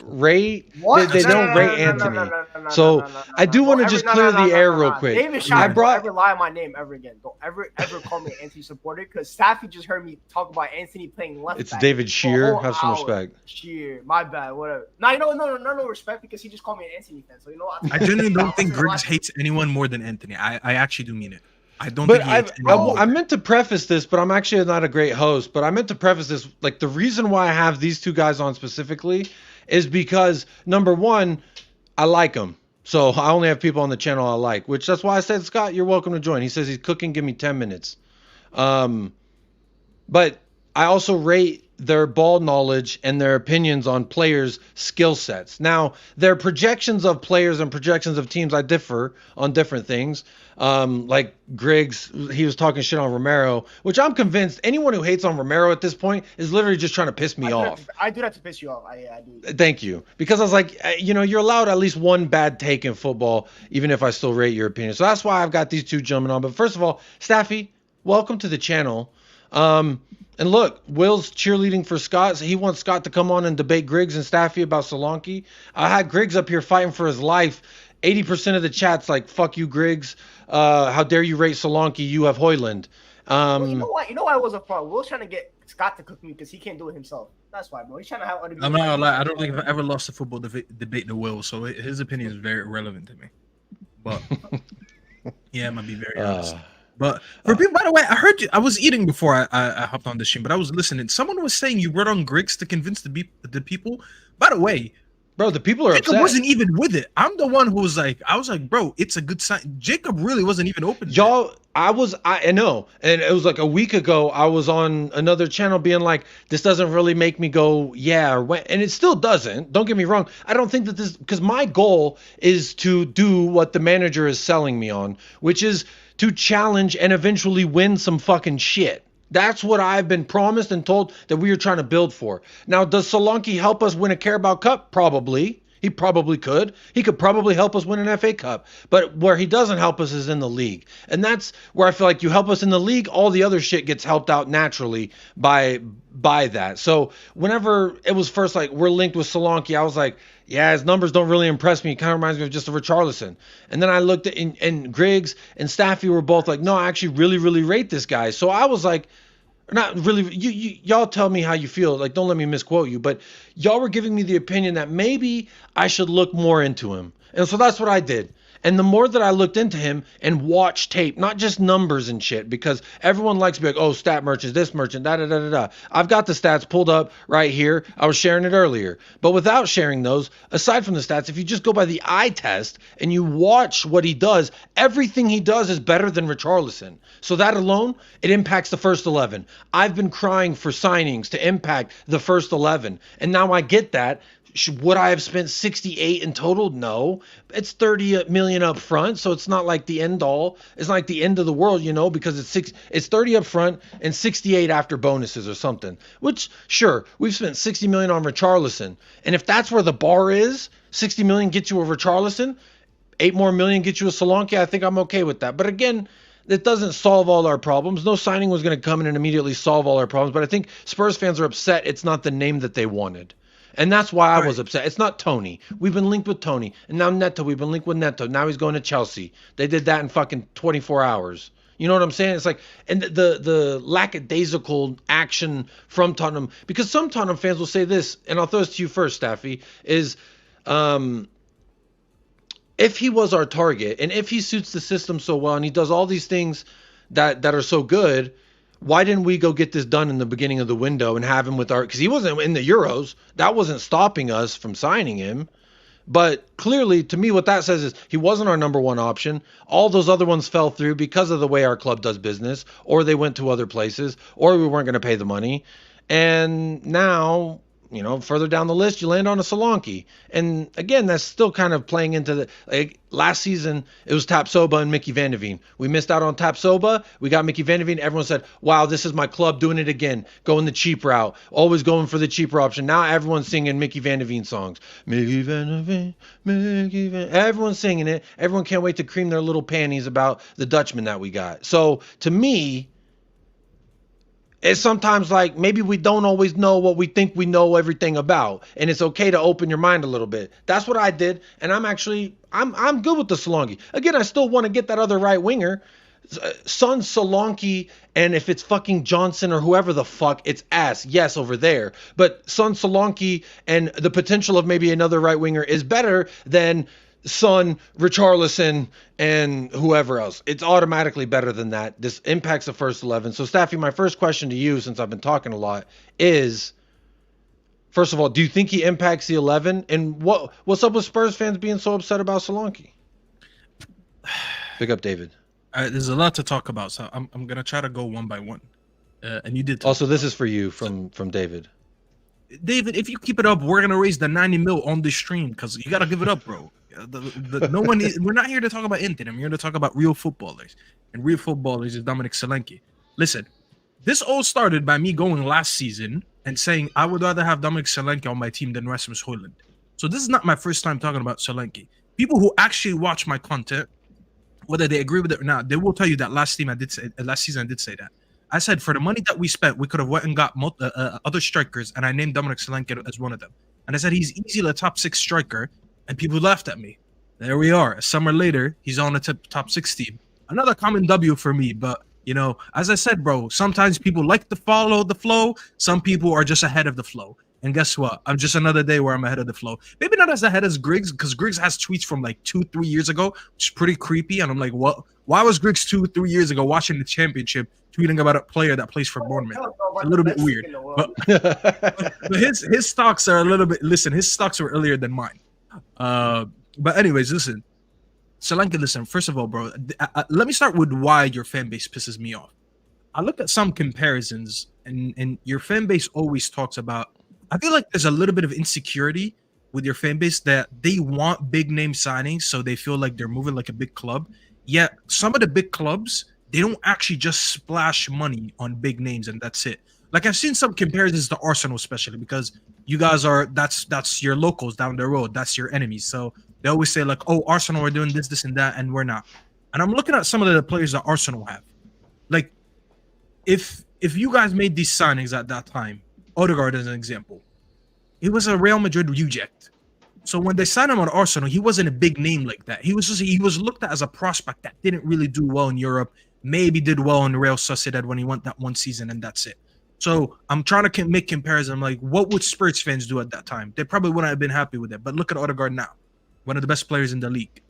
Speaker 2: rate. They don't rate Anthony. So I do want to just clear the air real quick.
Speaker 3: David Shear, don't ever lie on my name ever again. Don't ever call me an Anthony supporter, because Staffy just heard me talk about Anthony playing left.
Speaker 2: It's David Shear. Have some respect.
Speaker 3: Shear, my bad. Whatever. No respect, because he just called me an Anthony fan. So you know what?
Speaker 6: I genuinely don't think Griggs hates anyone more than Anthony. I actually do mean it. I don't
Speaker 2: but
Speaker 6: think
Speaker 2: I meant to preface this, but I'm actually not a great host. But I meant to preface this, like, the reason why I have these 2 guys on specifically is because, number one, I like them. So I only have people on the channel I like, which that's why I said, Scott, you're welcome to join. He says he's cooking. Give me 10 minutes. But I also rate their ball knowledge and their opinions on players' skill sets. Now, their projections of players and projections of teams, I differ on different things. Like Griggs, he was talking shit on Romero, which I'm convinced anyone who hates on Romero at this point is literally just trying to piss me off.
Speaker 3: I do that to piss you off. I do.
Speaker 2: Thank you. Because I was like, you know, you're allowed at least one bad take in football, even if I still rate your opinion. So that's why I've got these 2 jumping on. But first of all, Staffy, welcome to the channel. And look, Will's cheerleading for Scott. So he wants Scott to come on and debate Griggs and Staffy about Solanke. I had Griggs up here fighting for his life. 80% of the chat's like, fuck you, Griggs. How dare you rate Solanke? You have Hoyland.
Speaker 3: Well, you know what? You know why it was a problem? Will's trying to get Scott to cook me because he can't do it himself. That's why, bro. He's trying to have other people.
Speaker 6: I'm not gonna lie. I don't think I've ever lost a football debate to Will, so his opinion is very irrelevant to me. But yeah, it might be very honest. But for people, by the way, I heard you. I was eating before I hopped on this stream, but I was listening. Someone was saying you wrote on Griggs to convince the people. By the way,
Speaker 2: bro, the people are
Speaker 6: Jacob
Speaker 2: upset.
Speaker 6: Wasn't even with it. I'm the one who was like, I was like, bro, it's a good sign. Jacob really wasn't even open.
Speaker 2: Y'all, I know, and it was like a week ago. I was on another channel being like, this doesn't really make me go, yeah, or when, and it still doesn't. Don't get me wrong. I don't think that this, because my goal is to do what the manager is selling me on, which is to challenge and eventually win some fucking shit. That's what I've been promised and told that we are trying to build for. Now, does Solanke help us win a Carabao Cup? Probably. He probably could. He could probably help us win an FA Cup. But where he doesn't help us is in the league. And that's where I feel like you help us in the league, all the other shit gets helped out naturally by that. So whenever it was first like, we're linked with Solanke, I was like, yeah, his numbers don't really impress me. It kind of reminds me of just a Richarlison. And then I looked at, and Griggs and Staffy were both like, no, I actually really, really rate this guy. So I was like, not really, y'all tell me how you feel. Like, don't let me misquote you, but y'all were giving me the opinion that maybe I should look more into him. And so that's what I did. And the more that I looked into him and watched tape, not just numbers and shit, because everyone likes to be like, oh, stat merchants, this merchant, da-da-da-da-da. I've got the stats pulled up right here. I was sharing it earlier. But without sharing those, aside from the stats, if you just go by the eye test and you watch what he does, everything he does is better than Richarlison. So that alone, it impacts the first 11. I've been crying for signings to impact the first 11. And now I get that. Would I have spent 68 in total? No. It's 30 million up front, so it's not like the end all. It's not like the end of the world, you know, because it's 30 up front and 68 after bonuses or something. Which, sure, we've spent 60 million on Richarlison. And if that's where the bar is, 60 million gets you a Richarlison, 8 more million gets you a Solanke, I think I'm okay with that. But again, it doesn't solve all our problems. No signing was going to come in and immediately solve all our problems. But I think Spurs fans are upset it's not the name that they wanted. And that's why I was upset. It's not Tony. We've been linked with Tony. And now Neto, we've been linked with Neto. Now he's going to Chelsea. They did that in fucking 24 hours. You know what I'm saying? It's like, and the lackadaisical action from Tottenham, because some Tottenham fans will say this, and I'll throw this to you first, Staffy, is if he was our target and if he suits the system so well and he does all these things that are so good, why didn't we go get this done in the beginning of the window and have him with our, because he wasn't in the Euros. That wasn't stopping us from signing him. But clearly, to me, what that says is he wasn't our number one option. All those other ones fell through because of the way our club does business, or they went to other places, or we weren't going to pay the money. And now, you know, further down the list, you land on a Solanke. And again, that's still kind of playing into the, like, last season, it was Tapsoba and Mickey Van de Veen. We missed out on Tapsoba. We got Mickey Van de Veen. Everyone said, wow, this is my club doing it again. Going the cheap route. Always going for the cheaper option. Now everyone's singing Mickey Van de Veen songs. Mickey Van de Veen, Mickey Van. Everyone's singing it. Everyone can't wait to cream their little panties about the Dutchman that we got. So to me, it's sometimes like maybe we don't always know what we think we know everything about, and it's okay to open your mind a little bit. That's what I did, and I'm good with the Solanke. Again, I still want to get that other right winger, Son Solanke, and if it's fucking Johnson or whoever the fuck, it's ass. Yes, over there, but Son Solanke and the potential of maybe another right winger is better than Son, Richarlison, and whoever else. It's automatically better than that. This impacts the first 11. So, Staffy, my first question to you, since I've been talking a lot, is, first of all, do you think he impacts the 11? And what's up with Spurs fans being so upset about Solanke? Pick up, David.
Speaker 6: There's a lot to talk about, so I'm going to try to go one by one. And you did.
Speaker 2: Also, this is for you from David.
Speaker 6: David, if you keep it up, we're going to raise the 90 mil on this stream because you got to give it up, bro. We're not here to talk about anything. I'm here to talk about real footballers, and real footballers is DOMINIC Solanke. Listen, this all started by me going last season and saying I would rather have DOMINIC Solanke on my team than Rasmus Højlund. So this is not my first time talking about Solanke. People who actually watch my content, whether they agree with it or not, they will tell you that last season I did say that. I said for the money that we spent, we could have went and got other strikers, and I named DOMINIC Solanke as one of them. And I said he's easily a top 6 striker. And people laughed at me. There we are. A summer later, he's on the top 6 team. Another common W for me. But, you know, as I said, bro, sometimes people like to follow the flow. Some people are just ahead of the flow. And guess what? I'm just another day where I'm ahead of the flow. Maybe not as ahead as Griggs, because Griggs has tweets from like 2-3 years ago, which is pretty creepy. And I'm like, what? Why was Griggs 2-3 years ago watching the championship tweeting about a player that plays for Bournemouth? A little bit weird. But his stocks are a little bit, listen, his stocks were earlier than mine. But anyways, listen, Solanke, listen, first of all, bro, let me start with why your fan base pisses me off. I looked at some comparisons, and your fan base always talks about, I feel like there's a little bit of insecurity with your fan base that they want big name signings, so they feel like they're moving like a big club. Yet some of the big clubs, they don't actually just splash money on big names and that's it. Like I've seen some comparisons to Arsenal, especially because you guys are that's your locals down the road. That's your enemies. So they always say like, oh, Arsenal are doing this, and that, and we're not. And I'm looking at some of the players that Arsenal have. Like, if you guys made these signings at that time, Odegaard as an example, he was a Real Madrid reject. So when they signed him on Arsenal, he wasn't a big name like that. He was looked at as a prospect that didn't really do well in Europe. Maybe did well in Real Sociedad when he went that one season, and that's it. So I'm trying to make comparison. I'm like, what would Spurs fans do at that time? They probably wouldn't have been happy with it. But look at Odegaard now, one of the best players in the league.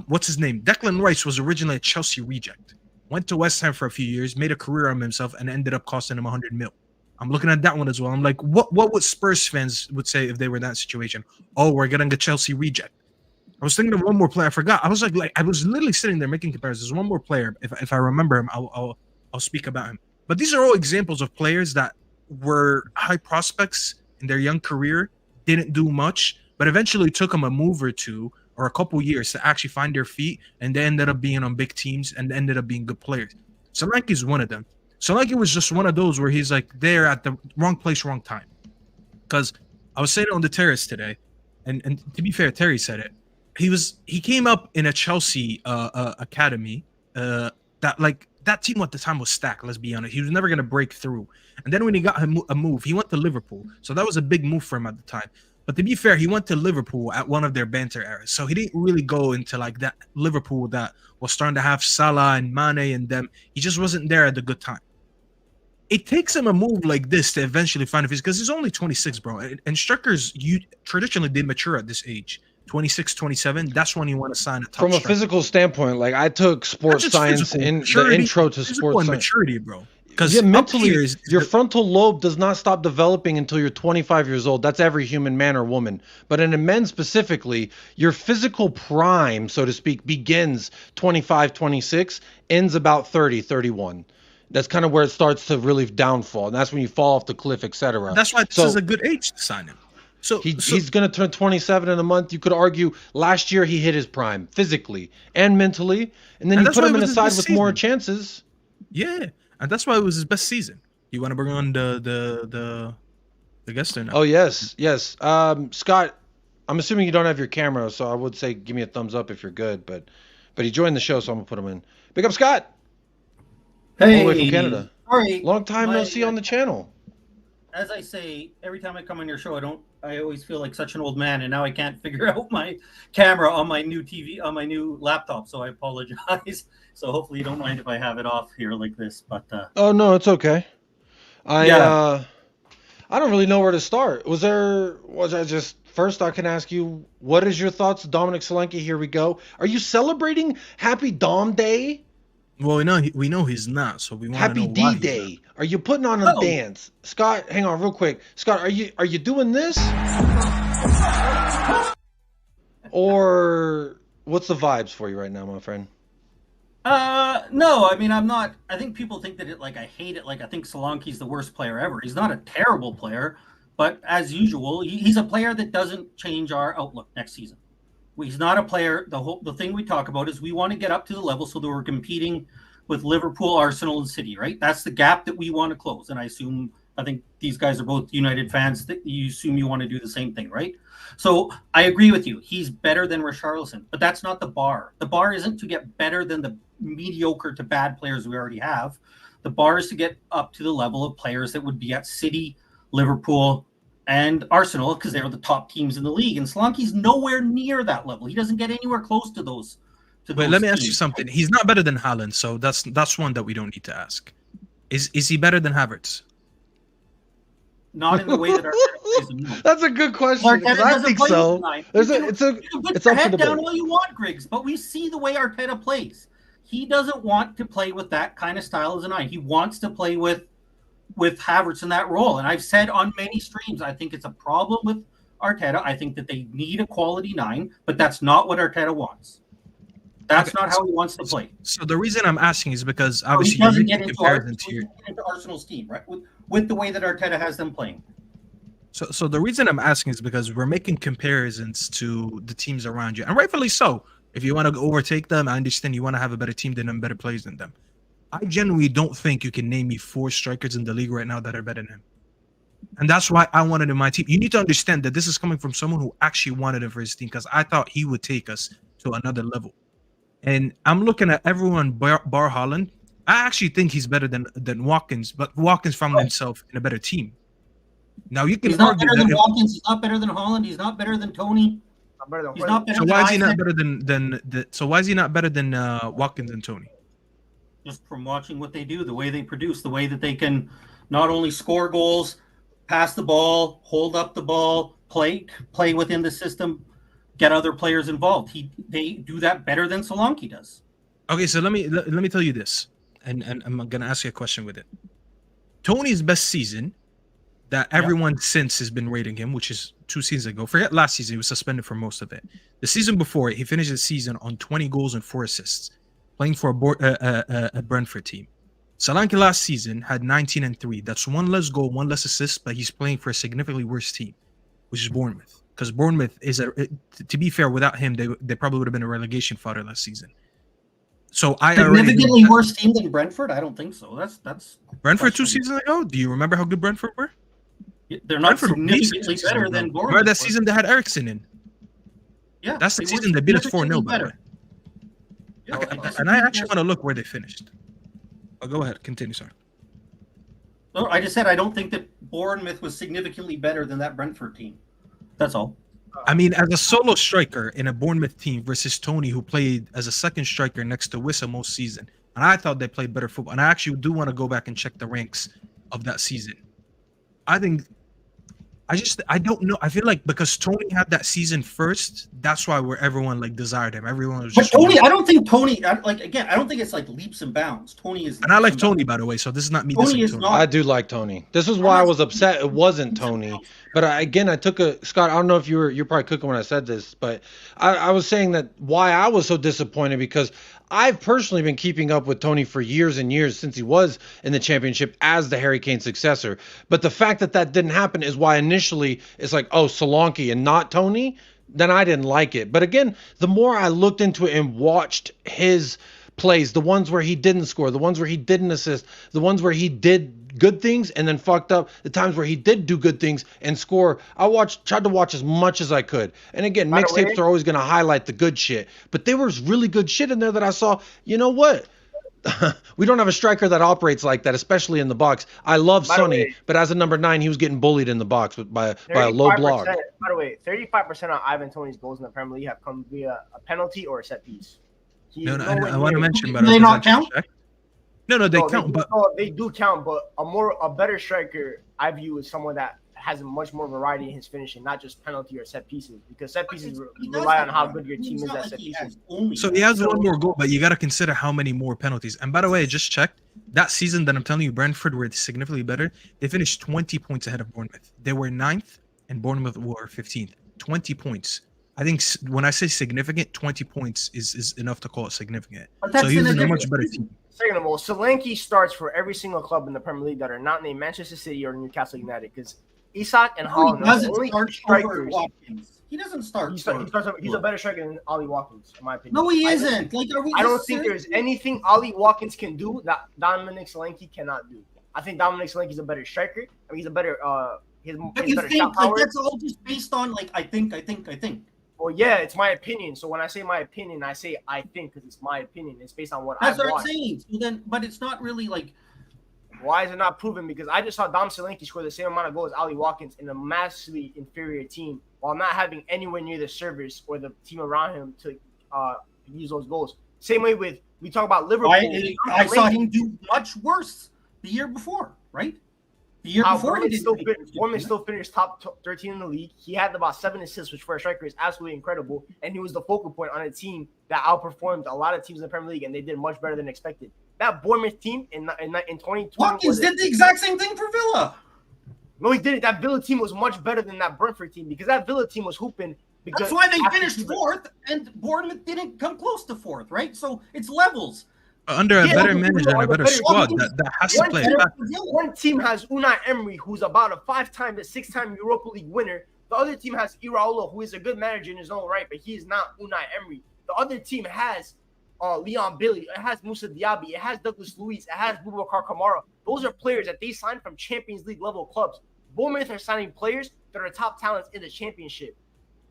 Speaker 6: What's his name? Declan Rice was originally a Chelsea reject. Went to West Ham for a few years, made a career on himself, and ended up costing him 100 mil. I'm looking at that one as well. I'm like, what would Spurs fans would say if they were in that situation? Oh, we're getting a Chelsea reject. I was thinking of one more player. I forgot. I was like I was literally sitting there making comparisons. One more player. If I remember him, I'll speak about him. But these are all examples of players that were high prospects in their young career, didn't do much, but eventually took them a move or two or a couple years to actually find their feet, and they ended up being on big teams and ended up being good players. Solanke is one of them. Solanke was just one of those where he's like there at the wrong place, wrong time. Because I was saying it on the terrace today, and to be fair, Terry said it. He came up in a Chelsea academy that like that team at the time was stacked. Let's be honest. He was never going to break through. And then when he got a move, he went to Liverpool. So that was a big move for him at the time. But to be fair, he went to Liverpool at one of their banter eras. So he didn't really go into like that Liverpool that was starting to have Salah and Mane and them. He just wasn't there at the good time. It takes him a move like this to eventually find a face, because he's only 26, bro. And strikers, traditionally they mature at this age. 26, 27, that's when you want to sign a top
Speaker 2: From a
Speaker 6: striker.
Speaker 2: physical standpoint, like I took sports science in the intro to sports science.
Speaker 6: Maturity, bro. Because
Speaker 2: mentally, your frontal lobe does not stop developing until you're 25 years old. That's every human man or woman. But in a men specifically, your physical prime, so to speak, begins 25, 26, ends about 30, 31. That's kind of where it starts to really downfall. And that's when you fall off the cliff, etc.
Speaker 6: That's why this is a good age to sign him. So
Speaker 2: he's going to turn 27 in a month. You could argue last year he hit his prime physically and mentally, and then you put him in a side with more chances.
Speaker 6: Yeah, and that's why it was his best season. You want to bring on the guest or not?
Speaker 2: Oh yes. Scott, I'm assuming you don't have your camera, so I would say give me a thumbs up if you're good. But he joined the show, so I'm gonna put him in. Big up, Scott.
Speaker 7: Hey,
Speaker 2: all the way from Canada.
Speaker 7: Sorry,
Speaker 2: long time no see on the channel.
Speaker 7: As I say, every time I come on your show, I always feel like such an old man, and now I can't figure out my camera on my new TV, on my new laptop, so I apologize. So hopefully you don't mind if I have it off here like this, but
Speaker 2: oh no, it's okay. I don't really know where to start. First I can ask you, what is your thoughts, Dominic Solanke? Here we go. Are you celebrating Happy Dom Day?
Speaker 6: Well, we know he's not, so we want
Speaker 2: Happy
Speaker 6: to know why
Speaker 2: D-Day. Are you putting on a dance? Scott, hang on real quick. Scott, are you doing this? Or what's the vibes for you right now, my friend?
Speaker 7: No, I mean, I'm not. I think people think that I hate it. Like, I think Solanke's the worst player ever. He's not a terrible player, but as usual, he's a player that doesn't change our outlook next season. He's not a player. The thing we talk about is we want to get up to the level so that we're competing with Liverpool, Arsenal, and City, right? That's the gap that we want to close. And I think these guys are both United fans. That you assume you want to do the same thing, right? So I agree with you. He's better than Richarlison, but that's not the bar. The bar isn't to get better than the mediocre to bad players we already have. The bar is to get up to the level of players that would be at City, Liverpool, and Arsenal, because they're the top teams in the league. And Solanke's nowhere near that level. He doesn't get anywhere close to those.
Speaker 6: Wait, let me ask you something. He's not better than Haaland, so that's one that we don't need to ask. Is he better than Havertz?
Speaker 7: Not in the way that Arteta plays him.
Speaker 2: That's a good question. Because I think so. It's up to
Speaker 7: head down all you want, Griggs, but we see the way Arteta plays. He doesn't want to play with that kind of style as a 9. He wants to play with Havertz in that role. And I've said on many streams, I think it's a problem with Arteta. I think that they need a quality 9, but that's not what Arteta wants. That's not how he wants to play.
Speaker 6: So the reason I'm asking is because obviously
Speaker 7: he doesn't get into Arsenal's team, right? With the way that Arteta has them playing.
Speaker 6: So the reason I'm asking is because we're making comparisons to the teams around you, and rightfully so. If you want to overtake them, I understand you want to have a better team than them, better players than them. I genuinely don't think you can name me 4 strikers in the league right now that are better than him. And that's why I wanted him in my team. You need to understand that this is coming from someone who actually wanted him for his team, because I thought he would take us to another level. And I'm looking at everyone bar Haaland. I actually think he's better than Watkins, but Watkins found himself in a better team. Now you can argue
Speaker 7: that Watkins, he's not better than Haaland, he's not better than Tony. He's not better
Speaker 6: so why is he not better than Watkins and Tony?
Speaker 7: Just from watching what they do, the way they produce, the way that they can not only score goals, pass the ball, hold up the ball, play within the system, get other players involved. They do that better than Solanke does.
Speaker 6: Okay, so let me tell you this, and I'm gonna ask you a question with it. Tony's best season that everyone since has been rating him, which is 2 seasons ago. Forget last season; he was suspended for most of it. The season before, he finished the season on 20 goals and 4 assists, playing for a Brentford team. Solanke last season had 19 and 3. That's 1 less goal, 1 less assist, but he's playing for a significantly worse team, which is Bournemouth. Because Bournemouth is to be fair, without him, they probably would have been a relegation fodder last season. So
Speaker 7: significantly worse team than Brentford? I don't think so. That's
Speaker 6: Brentford 2 seasons ago. Do you remember how good Brentford were?
Speaker 7: They're not significantly better than Bournemouth.
Speaker 6: Remember that season they had Emerson in?
Speaker 7: Yeah,
Speaker 6: that's the season they beat us 4-0. By the way. And I actually want to look where they finished. Go ahead. Continue, sorry.
Speaker 7: No, I just said I don't think that Bournemouth was significantly better than that Brentford team. That's all.
Speaker 6: I mean, as a solo striker in a Bournemouth team versus Tony, who played as a second striker next to Wissa most season, and I thought they played better football. And I actually do want to go back and check the ranks of that season. I don't know. I feel like because Tony had that season first, that's why everyone like desired him. Everyone was just.
Speaker 7: But Tony, I don't think Tony. I don't think it's like leaps and bounds. Tony is.
Speaker 6: And I like Tony, by the way. So this is not me.
Speaker 7: Tony is not.
Speaker 2: I do like Tony. This is why I was upset. It wasn't Tony. But I took Scott. I don't know if you're probably cooking when I said this, but I was saying that why I was so disappointed because I've personally been keeping up with Tony for years and years since he was in the championship as the Harry Kane successor. But the fact that didn't happen is why initially it's like, oh, Solanke and not Tony. Then I didn't like it. But again, the more I looked into it and watched his plays, the ones where he didn't score, the ones where he didn't assist, the ones where he did good things and then fucked up, the times where he did do good things and score, tried to watch as much as I could. And again, mixtapes are always going to highlight the good shit, but there was really good shit in there that I saw. You know what? We don't have a striker that operates like that, especially in the box. I love Sonny, but as a number 9, he was getting bullied in the box by a low block.
Speaker 3: By the way, 35% of Ivan Toney's goals in the Premier League have come via a penalty or a set piece.
Speaker 6: I want to mention, but
Speaker 7: do they not count?
Speaker 6: No, they count, but
Speaker 3: they do count. But a better striker, I view, is someone that has much more variety in his finishing, not just penalty or set pieces, because set pieces rely on how good your team is at set pieces.
Speaker 6: So he has one more goal, but you got to consider how many more penalties. And by the way, I just checked that season that I'm telling you, Brentford were significantly better. They finished 20 points ahead of Bournemouth. They were 9th, and Bournemouth were 15th. 20 points. I think when I say significant, 20 points is enough to call it significant. So he was in a much better team.
Speaker 3: Second of all, Solanke starts for every single club in the Premier League that are not named Manchester City or Newcastle United, because Isak and Holland are the only strikers.
Speaker 7: He doesn't start.
Speaker 3: He's a better striker than Ollie Watkins, in my opinion.
Speaker 7: No, he isn't.
Speaker 3: I don't think there's anything Ollie Watkins can do that Dominic Solanke cannot do. I think Dominic Solanke is a better striker. I mean, he's a better. He has better shot power.
Speaker 7: That's all just based on I think.
Speaker 3: Well, yeah, it's my opinion. So when I say my opinion, I say I think because it's my opinion. It's based on what I've watched.
Speaker 7: That's what I'm saying. So then, but it's not really like.
Speaker 3: Why is it not proven? Because I just saw Dom Solanke score the same amount of goals as Ollie Watkins in a massively inferior team while not having anywhere near the servers or the team around him to use those goals. Same way we talk about Liverpool.
Speaker 7: I saw him do much worse the year before, right? The year before,
Speaker 3: Bournemouth still finished top 13 in the league. He had about 7 assists, which for a striker is absolutely incredible. And he was the focal point on a team that outperformed a lot of teams in the Premier League, and they did much better than expected. That Bournemouth team in 2020,
Speaker 7: Watkins did the exact same thing for Villa.
Speaker 3: No, he didn't. That Villa team was much better than that Brentford team because that Villa team was hooping.
Speaker 7: That's why they finished 4th, and Bournemouth didn't come close to 4th, right? So it's levels.
Speaker 6: Under a better manager and a better squad that has to play.
Speaker 3: One team has Unai Emery, who's about a 5-time to 6-time Europa League winner. The other team has Iraola, who is a good manager in his own right, but he is not Unai Emery. The other team has Leon Bailey. It has Moussa Diaby. It has Douglas Luiz. It has Boubacar Kamara. Those are players that they signed from Champions League level clubs. Bournemouth are signing players that are top talents in the championship.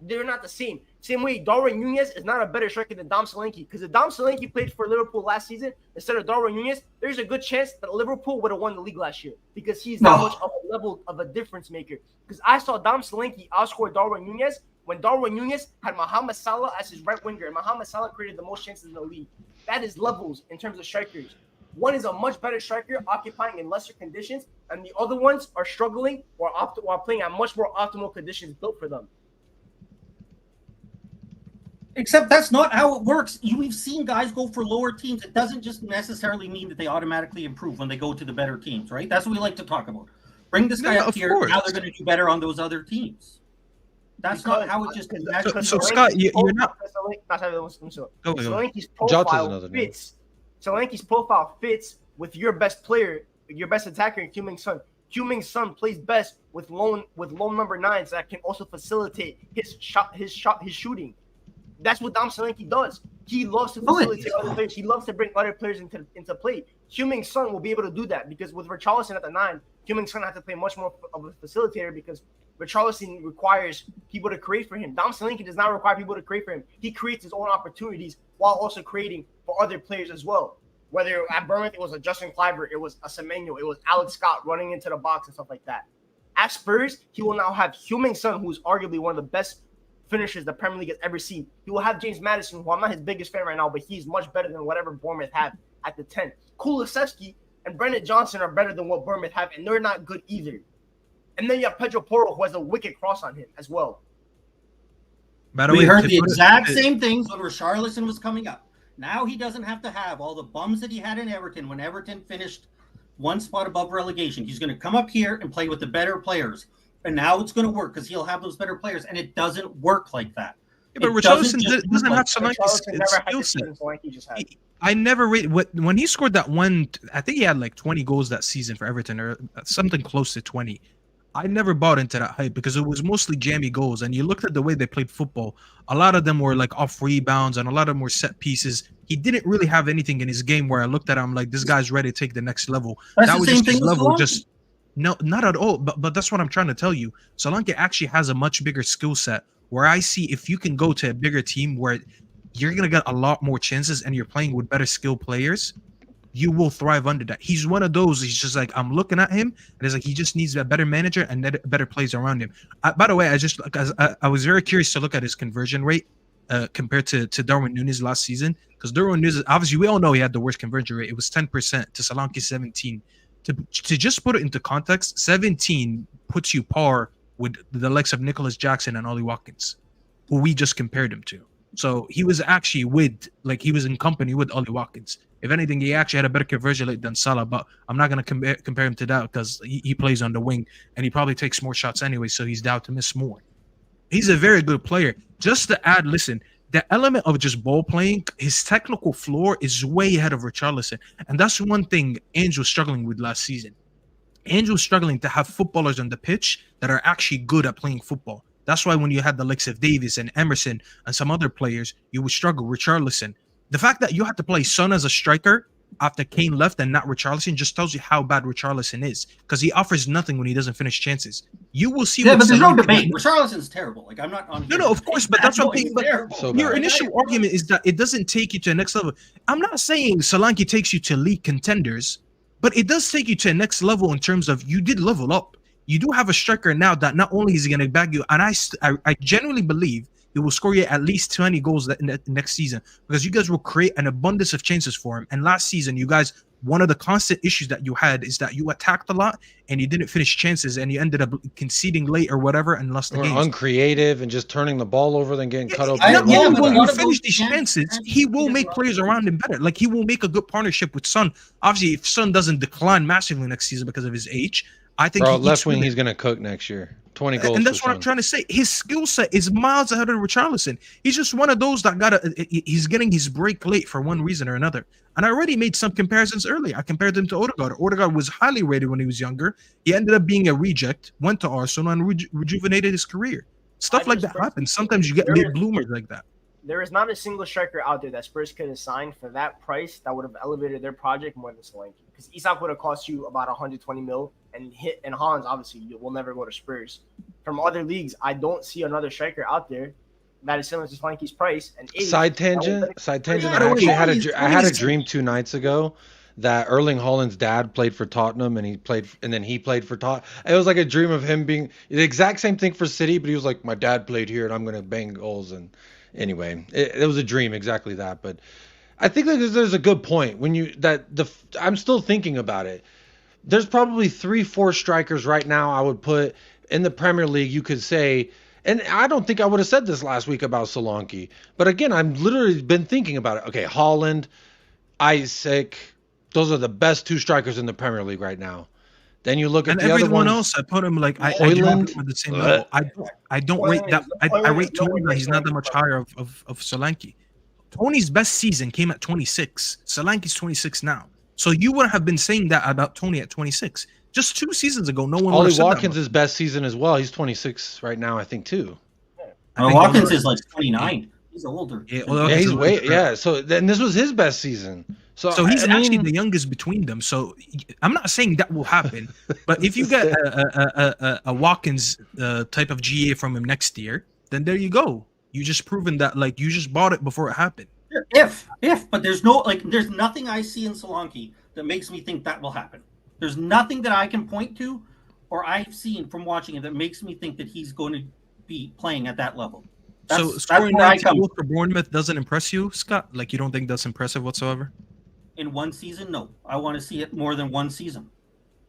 Speaker 3: They're not the same. Same way, Darwin Nunez is not a better striker than Dom Solanke. Because if Dom Solanke played for Liverpool last season instead of Darwin Nunez, there's a good chance that Liverpool would have won the league last year. Because he's that much of a level of a difference maker. Because I saw Dom Solanke outscore Darwin Nunez when Darwin Nunez had Mohamed Salah as his right winger. And Mohamed Salah created the most chances in the league. That is levels in terms of strikers. One is a much better striker occupying in lesser conditions. And the other ones are struggling while playing at much more optimal conditions built for them.
Speaker 7: Except that's not how it works. We've seen guys go for lower teams. It doesn't just necessarily mean that they automatically improve when they go to the better teams, right? That's what we like to talk about. Bring this guy up here. Now they're going to do better on those other teams. That's not how it just.
Speaker 6: So Scott, you're not.
Speaker 3: Solanke's profile fits with your best player, your best attacker, Heung-min Son. Heung-min Son plays best with lone number 9s that can also facilitate his shooting. That's what Dom Solanke does. He loves to facilitate other players. He loves to bring other players into play. Heung-min Son will be able to do that because with Richarlison at the 9, Heung-min Son has to play much more of a facilitator because Richarlison requires people to create for him. Dom Solanke does not require people to create for him. He creates his own opportunities while also creating for other players as well. Whether at Bournemouth it was a Justin Kluivert, it was a Semenyo, it was Alex Scott running into the box and stuff like that. At Spurs, he will now have Heung-min Son, who's arguably one of the best finishers the Premier League has ever seen. He will have James Maddison, who I'm not his biggest fan right now, but he's much better than whatever Bournemouth have at the 10. Kulusevski and Brendan Johnson are better than what Bournemouth have, and they're not good either. And then you have Pedro Porro, who has a wicked cross on him as well.
Speaker 7: We heard the exact same things when Richarlison was coming up. Now he doesn't have to have all the bums that he had in Everton when Everton finished one spot above relegation. He's going to come up here and play with the better players. And now it's going to work because he'll have those better players. And it doesn't work like that.
Speaker 6: Yeah, but Richarlison doesn't have Solanke's skill set. I never rated when he scored that one. I think he had like 20 goals that season for Everton or something close to 20. I never bought into that hype because it was mostly jammy goals. And you looked at the way they played football. A lot of them were like off rebounds and a lot of them were set pieces. He didn't really have anything in his game where I looked at him like, this guy's ready to take the next level. That was just his level. No, not at all. But that's what I'm trying to tell you. Solanke actually has a much bigger skill set where I see if you can go to a bigger team where you're going to get a lot more chances and you're playing with better skilled players, you will thrive under that. He's one of those. He's just like, I'm looking at him, and it's like he just needs a better manager and better players around him. By the way, I was very curious to look at his conversion rate compared to Darwin Núñez last season, because Darwin Núñez, obviously, we all know he had the worst conversion rate. It was 10% to Solanke 17. To just put it into context, 17 puts you par with the likes of Nicholas Jackson and Ollie Watkins, who we just compared him to. So he was actually he was in company with Ollie Watkins. If anything, he actually had a better conversion rate than Salah, but I'm not going to compare him to that because he plays on the wing and he probably takes more shots anyway, so he's down to miss more. He's a very good player. Just to add, listen, the element of just ball playing, his technical floor is way ahead of Richarlison. And that's one thing Ange was struggling with last season. Ange was struggling to have footballers on the pitch that are actually good at playing football. That's why when you had the likes of Davies and Emerson and some other players, you would struggle. Richarlison. The fact that you had to play Son as a striker after Kane left and not Richarlison just tells you how bad Richarlison is, because he offers nothing when he doesn't finish chances. You will see.
Speaker 7: Yeah, but there's no debate. Richarlison's terrible. Like, I'm not on.
Speaker 6: No, of course, but that's what I'm saying. Your initial argument is that it doesn't take you to the next level. I'm not saying Solanke takes you to league contenders, but it does take you to the next level in terms of you did level up. You do have a striker now that not only is he going to bag you, and I genuinely believe he will score you at least 20 goals next season, because you guys will create an abundance of chances for him. And last season, you guys, one of the constant issues that you had is that you attacked a lot and you didn't finish chances and you ended up conceding late or whatever and lost the game.
Speaker 2: Uncreative and just turning the ball over, then getting cut over.
Speaker 6: When you finish these chances, he will make players around him better. Like, he will make a good partnership with Son. Obviously, if Son doesn't decline massively next season because of his age, I think
Speaker 2: left wing, he's going to cook next year. 20 goals.
Speaker 6: And that's what I'm trying to say. His skill set is miles ahead of Richarlison. He's just one of those that he's getting his break late for one reason or another. And I already made some comparisons earlier. I compared him to Odegaard. Odegaard was highly rated when he was younger. He ended up being a reject, went to Arsenal, and rejuvenated his career. Stuff like that happens. Sometimes you get late bloomers like that.
Speaker 3: There is not a single striker out there that Spurs could have signed for that price that would have elevated their project more than Solanke. Because Isak would have cost you about 120 mil, and Haaland's obviously will never go to Spurs. From other leagues, I don't see another striker out there that is similar to Solanke's price. And
Speaker 2: side tangent. I had a dream 2 nights ago that Erling Haaland's dad played for Tottenham, and then he played for Tottenham. It was like a dream of him being the exact same thing for City, but he was like, my dad played here, and I'm gonna bang goals. And anyway, it was a dream, exactly that. But I think that there's a good point I'm still thinking about it. There's probably 3-4 strikers right now I would put in the Premier League. You could say, and I don't think I would have said this last week about Solanke, but again, I've literally been thinking about it. Okay, Haaland, Isak, those are the best 2 strikers in the Premier League right now. Then you look at the other
Speaker 6: everyone
Speaker 2: ones,
Speaker 6: else. I put him like I for the same level. I don't rate that. I rate Tony, but he's not that much higher of Solanke. Tony's best season came at 26. Solanke's 26 now. So you would have been saying that about Tony at 26. Just 2 seasons ago, no one would have said that.
Speaker 2: Ollie Watkins' best season as well. He's 26 right now, I think, too.
Speaker 7: Watkins is like 29. He's older.
Speaker 2: He's way. Yeah. So then this was his best season. So
Speaker 6: he's actually the youngest between them. So I'm not saying that will happen, but if you get a Watkins type of GA from him next year, then there you go. You just proven that, like, you just bought it before it happened.
Speaker 7: But there's nothing I see in Solanke that makes me think that will happen. There's nothing that I can point to or I've seen from watching it that makes me think that he's going to be playing at that level.
Speaker 6: So scoring 19 goals for Bournemouth doesn't impress you, Scott? Like, you don't think that's impressive whatsoever?
Speaker 7: In one season, no. I want to see it more than one season.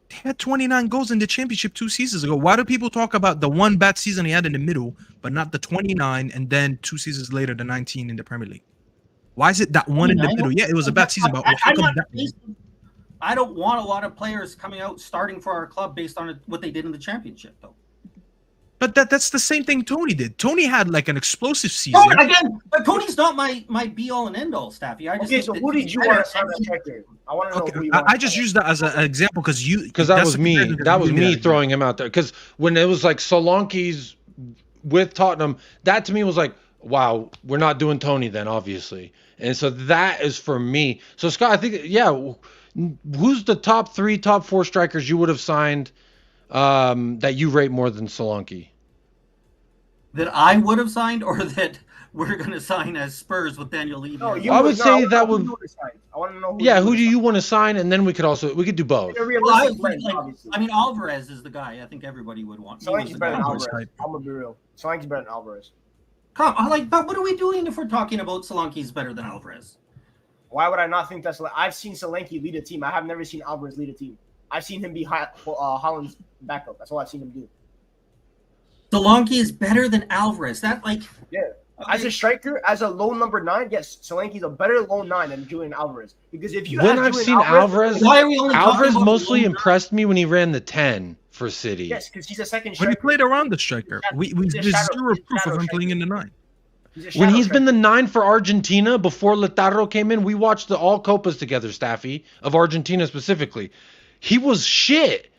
Speaker 6: He had 29 goals in the championship 2 seasons ago. Why do people talk about the one bad season he had in the middle, but not the 29 and then 2 seasons later the 19 in the Premier League? Why is it that one in the middle? Yeah, it was a bad season, but how come that?
Speaker 7: I don't want a lot of players coming out starting for our club based on what they did in the championship, though.
Speaker 6: But that's the same thing Tony did. Tony had like an explosive season.
Speaker 7: Oh, again, but Tony's not my be all and end all, Staffy.
Speaker 3: So who did you want to sign that striker? I want to know who you want.
Speaker 6: I just used that as an example because
Speaker 2: that was me. That was me throwing him out there. Because when it was like Solanke's with Tottenham, that to me was like, wow, we're not doing Tony then, obviously. And so that is for me. So Scott, I think, yeah, who's the top 3, top 4 strikers you would have signed that you rate more than Solanke?
Speaker 7: That I would have signed, or that we're going to sign as Spurs with Daniel Levy?
Speaker 2: No, I would say that would.
Speaker 3: I want to know.
Speaker 2: Who do you want to sign, and then we could do both.
Speaker 7: I mean, Alvarez is the guy. I think everybody would want.
Speaker 3: Solanke's better than Alvarez. I'm gonna be real. Solanke's better than Alvarez.
Speaker 7: But what are we doing if we're talking about Solanke's better than Alvarez?
Speaker 3: Why would I not think that's? I've seen Solanke lead a team. I have never seen Alvarez lead a team. I've seen him be Holland's backup. That's all I've seen him do.
Speaker 7: Solanke is better than Alvarez. As a striker, as a low number 9, yes, Solanke's a better low 9 than Julian Alvarez. Because if you
Speaker 2: I've seen Alvarez,
Speaker 7: why are we only
Speaker 2: Alvarez mostly impressed me when he ran the 10 for City.
Speaker 3: Yes, because he's a second striker.
Speaker 6: When he played around the striker, there's zero proof of him playing in the 9.
Speaker 2: When he's been the 9 for Argentina before Lautaro came in, we watched all Copas together, Staffy, of Argentina specifically. He was shit.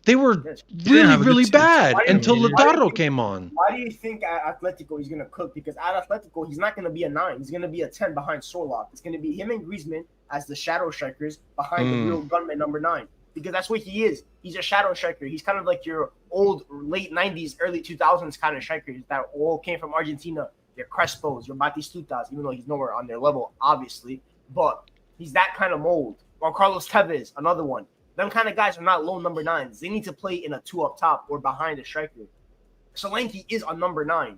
Speaker 2: They were really bad until Lautaro came on.
Speaker 3: Why do you think at Atletico he's going to cook? Because at Atletico, he's not going to be a 9. He's going to be a 10 behind Sorloth. It's going to be him and Griezmann as the shadow strikers behind the real gunman number 9. Because that's what he is. He's a shadow striker. He's kind of like your old late 90s, early 2000s kind of strikers that all came from Argentina. Your Crespos, your Batistutas, even though he's nowhere on their level, obviously. But he's that kind of mold. Or Carlos Tevez, another one. Them kind of guys are not low number 9s. They need to play in a 2 up top or behind a striker. Solanke is a number 9,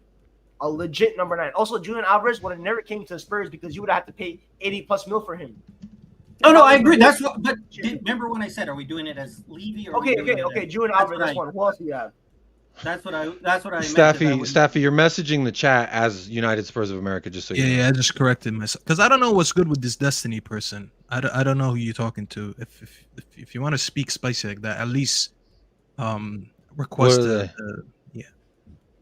Speaker 3: a legit number 9. Also, Julian Alvarez would have never came to the Spurs because you would have to pay 80+ mil for him.
Speaker 7: No, I agree. That's what. But remember when I said, are we doing it as Levy or?
Speaker 3: Okay. Julian Alvarez, that's one. Who else do you have?
Speaker 7: That's what I.
Speaker 2: Staffy, you're messaging the chat as United Spurs of America. Just so you know.
Speaker 6: Yeah, I just corrected myself because I don't know what's good with this Destiny person. I don't know who you're talking to. If you want to speak spicy like that, at least request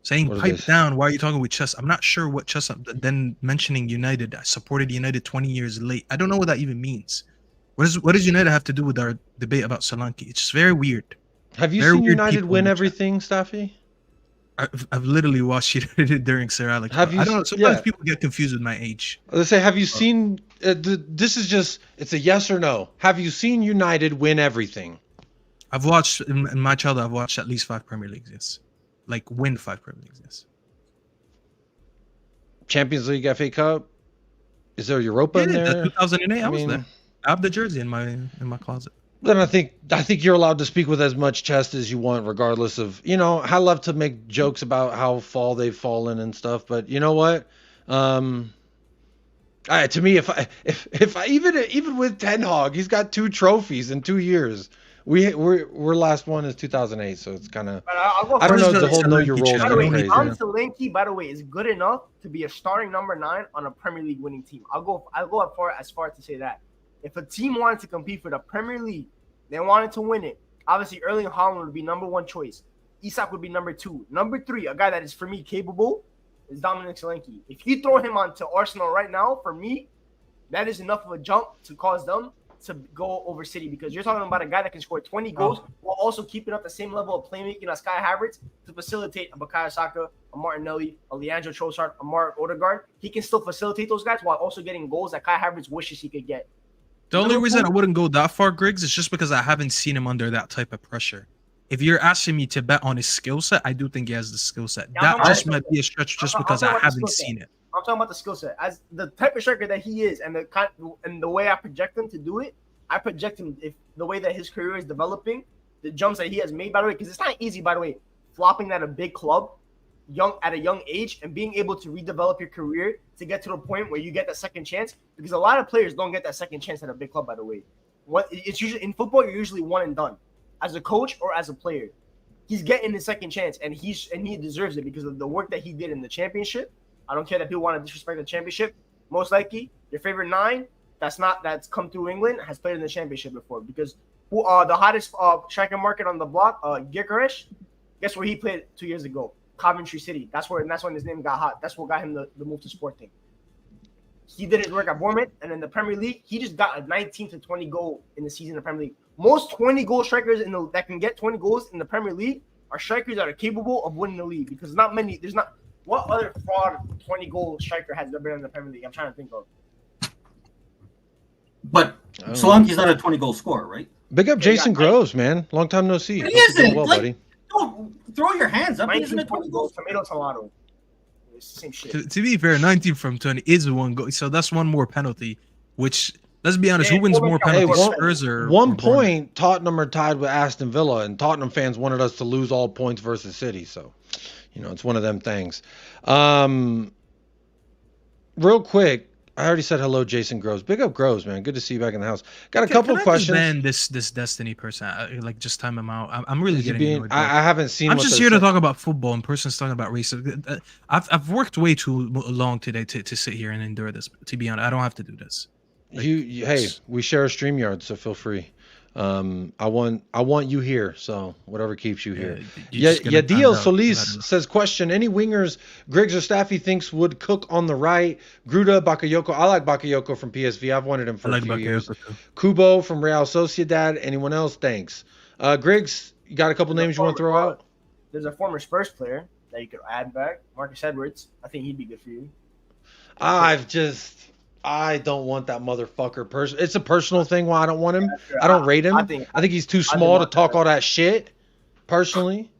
Speaker 6: saying pipe down. Why are you talking with chess? I'm not sure what chess. Then mentioning United, I supported United 20 years late. I don't know what that even means. What does United have to do with our debate about Solanke? It's just very weird.
Speaker 2: Have you seen United win everything, Staffy?
Speaker 6: I've literally watched it during Sir Alex. I don't know. Sometimes people get confused with my age.
Speaker 2: Let's say, have you seen? This is just—it's a yes or no. Have you seen United win everything?
Speaker 6: I've watched in my childhood. I've watched at least 5 Premier Leagues. Yes, like win 5 Premier Leagues. Yes.
Speaker 2: Champions League, FA Cup. Is there Europa in there?
Speaker 6: 2008. I was there. I have the jersey in my closet.
Speaker 2: Then I think you're allowed to speak with as much chest as you want, regardless of, I love to make jokes about how they've fallen and stuff, but you know what? To me, if I even with Ten Hag, he's got 2 trophies in 2 years. We're last one is 2008, so it's kind of I don't know the whole know your role.
Speaker 3: Solanke, by the way, is good enough to be a starting number 9 on a Premier League winning team. I'll go as far to say that. If a team wanted to compete for the Premier League, they wanted to win it. Obviously, Erling Haaland would be number 1 choice. Isak would be number 2. Number 3, a guy that is, for me, capable, is Dominic Solanke. If you throw him onto Arsenal right now, for me, that is enough of a jump to cause them to go over City. Because you're talking about a guy that can score 20 goals while also keeping up the same level of playmaking as Kai Havertz to facilitate a Bukayo Saka, a Martinelli, a Leandro Trossard, a Mark Odegaard. He can still facilitate those guys while also getting goals that Kai Havertz wishes he could get.
Speaker 6: The only reason I wouldn't go that far, Griggs, is just because I haven't seen him under that type of pressure. If you're asking me to bet on his skill set, I do think he has the skill set. That just might be a stretch just because I haven't seen it.
Speaker 3: I'm talking about the skill set. As the type of striker that he is, and the way I project him to do it, I project him if the way that his career is developing, the jumps that he has made, by the way, because it's not easy, by the way, flopping at a big club, at a young age, and being able to redevelop your career to get to the point where you get that second chance. Because a lot of players don't get that second chance at a big club, by the way. It's usually in football, you're usually one and done, as a coach or as a player. He's getting his second chance, and he deserves it because of the work that he did in the championship. I don't care that people want to disrespect the championship. Most likely, your favorite 9 that's come through England has played in the championship before. Because the hottest striker market on the block, Gyökeres, guess where he played 2 years ago? Coventry City. That's when his name got hot. That's what got him the move to Sporting. He did his work at Bournemouth, and in the Premier League, he just got a 19 to 20 goal in the season in the Premier League. Most 20 goal strikers that can get 20 goals in the Premier League are strikers that are capable of winning the league. Because what other fraud 20 goal striker has there been in the Premier League? I'm trying to think of.
Speaker 7: But Solanke's not a 20 goal scorer, right?
Speaker 2: Big up Jason Groves, man. Long time no see.
Speaker 7: He isn't.
Speaker 2: Well, buddy.
Speaker 7: Don't throw your hands up. He isn't a 20 goals.
Speaker 3: Tomato. It's the same shit.
Speaker 6: To be fair, 19 from 20 is one goal, so that's one more penalty. Which, let's be honest, who wins more penalties, Spurs or
Speaker 2: one point? Tottenham are tied with Aston Villa, and Tottenham fans wanted us to lose all points versus City. So, it's one of them things. Real quick, I already said hello, Jason Groves. Big up Groves, man. Good to see you back in the house. Got a couple of questions.
Speaker 6: Man, this Destiny person, just time him out. I'm really getting annoyed.
Speaker 2: I haven't seen.
Speaker 6: I'm just here to talk about football, and person's talking about racism. I've worked way too long today to sit here and endure this. To be honest, I don't have to do this.
Speaker 2: Hey, we share a StreamYard, so feel free. I want you here, so whatever keeps you here. Yadiel Solis says, question, any wingers Griggs or Staffy thinks would cook on the right? Gruda, Bakayoko. I like Bakayoko from PSV. I've wanted him for a few years. Kubo from Real Sociedad. Anyone else? Thanks. Griggs, you got a couple names you want to throw out?
Speaker 3: There's a former Spurs player that you could add back, Marcus Edwards. I think he'd be good for you.
Speaker 2: I don't want that motherfucker. It's a personal thing why I don't want him. I don't rate him. I think he's too small to talk all that shit. Personally,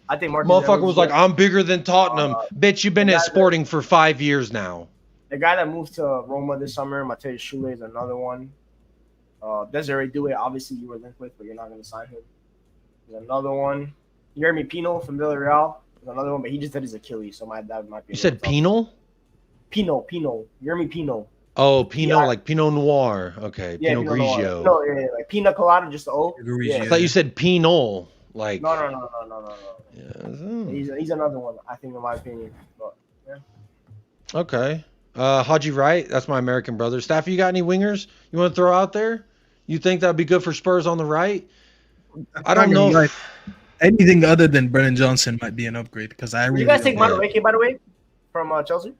Speaker 3: I think Marcus
Speaker 2: motherfucker was like, I'm bigger than Tottenham. Bitch, you've been at Sporting for 5 years now.
Speaker 3: The guy that moved to Roma this summer, Matteo Schule, is another one. Desiree Doué, obviously you were linked with, but you're not going to sign him. There's another one. Jeremy Pino from Villarreal is another one, but he just did his Achilles, so that might be.
Speaker 2: You said Pino?
Speaker 3: Pino, Jeremy Pino.
Speaker 2: Oh, Pinot, like Pinot Noir. Okay,
Speaker 3: yeah,
Speaker 2: Pinot Grigio.
Speaker 3: No, yeah, like Pina Colada, just the O.
Speaker 2: Yeah. I thought you said Pinot. Like
Speaker 3: no.
Speaker 2: Yeah.
Speaker 3: He's another one, I think, in my opinion. But, yeah.
Speaker 2: Okay. Haji Wright, that's my American brother. Staffy, you got any wingers you want to throw out there? You think that'd be good for Spurs on the right? I don't know.
Speaker 6: Anything other than Brennan Johnson might be an upgrade because I really.
Speaker 3: You guys take Madueke, by the way, from Chelsea?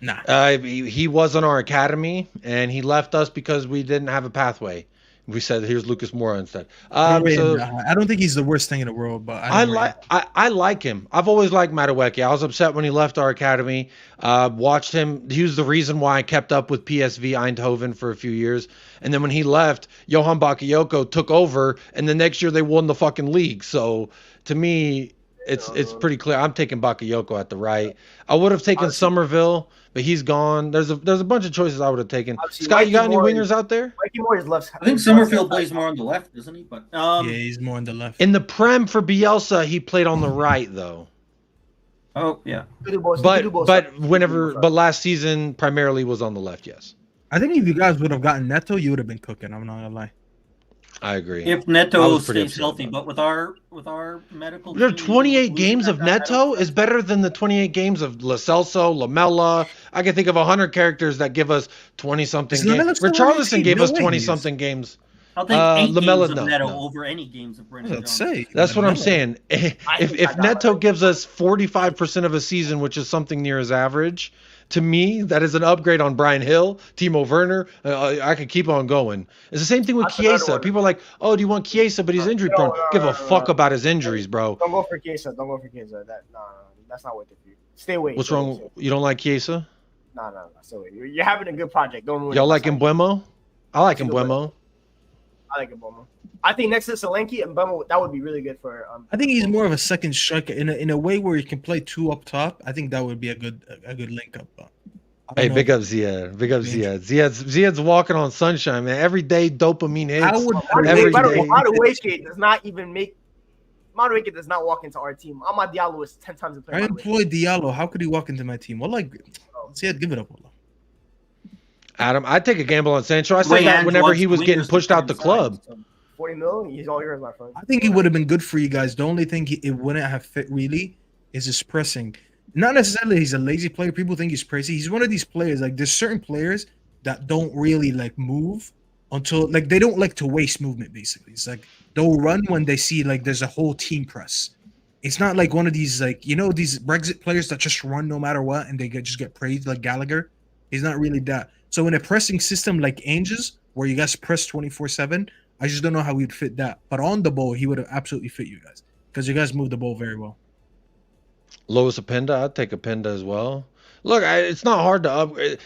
Speaker 6: Nah.
Speaker 2: He was on our academy, and he left us because we didn't have a pathway. We said, "Here's Lucas Moura instead."
Speaker 6: I don't think he's the worst thing in the world, but I
Speaker 2: like him. I've always liked Madueke. I was upset when he left our academy. Watched him. He was the reason why I kept up with PSV Eindhoven for a few years. And then when he left, Johan Bakayoko took over, and the next year they won the fucking league. So to me, it's pretty clear. I'm taking Bakayoko at the right. I would have taken Somerville, but he's gone. There's a bunch of choices I would have taken. Scott, you got any wingers out there?
Speaker 3: Mikey Moore is left.
Speaker 7: I think Summerfield plays more on the left, doesn't he? But
Speaker 6: yeah, he's more on the left.
Speaker 2: In the Prem for Bielsa, he played on the right though.
Speaker 7: Oh yeah.
Speaker 2: But last season primarily was on the left. Yes.
Speaker 6: I think if you guys would have gotten Neto, you would have been cooking. I'm not gonna lie.
Speaker 2: I agree.
Speaker 7: If Neto stays healthy, but with our medical,
Speaker 2: there 28 games of Neto is better than the 28 games of Lo Celso, Lamela. I can think of 100 characters that give us 20-something games. Richarlison gave us 20-something games.
Speaker 7: I'll take 8 games of Neto over any games of Brendan Johnson.
Speaker 2: That's what I'm saying. If Neto gives us 45% of a season, which is something near his average, to me, that is an upgrade on Brian Hill, Timo Werner. I could keep on going. It's the same thing with Chiesa. People are like, oh, do you want Chiesa, but he's injury prone. Give a fuck about his injuries, bro.
Speaker 3: Don't go for Chiesa. That's not worth it for you. Stay away.
Speaker 2: What's wrong? You don't like Chiesa?
Speaker 3: No. Stay away. You're having a good project. Don't ruin it.
Speaker 2: Y'all like Mbeumo? I like Mbeumo.
Speaker 3: I like Mbeumo. I think next to Solanke and Bumble, that would be really good for.
Speaker 6: I think he's more of a second striker in a way where he can play two up top. I think that would be a good link up.
Speaker 2: Hey, big up Ziad. Big up Ziad. Ziad's walking on sunshine, man. Every day dopamine hits.
Speaker 3: Madueke does not even make. Madueke does not walk into our team. Amad Diallo is 10 times the player.
Speaker 6: I employed Diallo. How could he walk into my team? Well, like, Ziad, give it up.
Speaker 2: Adam, I'd take a gamble on Sancho. I said that whenever he was getting pushed out the club.
Speaker 3: 40 mil, he's all yours, my friend.
Speaker 6: I think he would have been good for you guys. The only thing it wouldn't have fit really is his pressing. Not necessarily he's a lazy player. People think he's crazy. He's one of these players. Like, there's certain players that don't really like move until like they don't like to waste movement. Basically, it's like they'll run when they see like there's a whole team press. It's not like one of these like these Brexit players that just run no matter what and they just get praised like Gallagher. He's not really that. So in a pressing system like Ainge's, where you guys press 24/7, I just don't know how we'd fit that. But on the ball, he would have absolutely fit you guys because you guys move the ball very well.
Speaker 2: Lois Openda, I'd take Openda as well. Look, it's not hard to upgrade.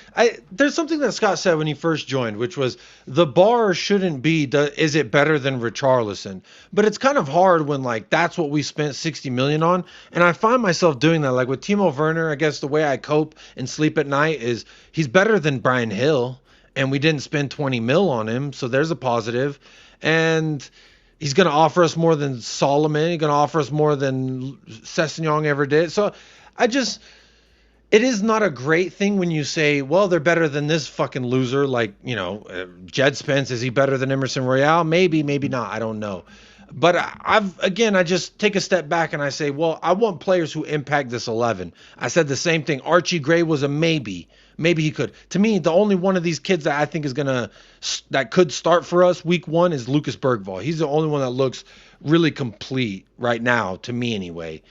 Speaker 2: There's something that Scott said when he first joined, which was the bar shouldn't be, is it better than Richarlison? But it's kind of hard when, like, that's what we spent $60 million on. And I find myself doing that. Like, with Timo Werner, I guess the way I cope and sleep at night is he's better than Brian Hill, and we didn't spend 20 mil on him, so there's a positive. And he's going to offer us more than Solomon. He's going to offer us more than Sessegnon ever did. So it is not a great thing when you say, well, they're better than this fucking loser. Like, Jed Spence, is he better than Emerson Royale? Maybe, maybe not. I don't know. But I just take a step back and I say, well, I want players who impact this 11. I said the same thing. Archie Gray was a maybe. Maybe he could. To me, the only one of these kids that I think is that could start for us week 1 is Lucas Bergvall. He's the only one that looks really complete right now, to me anyway.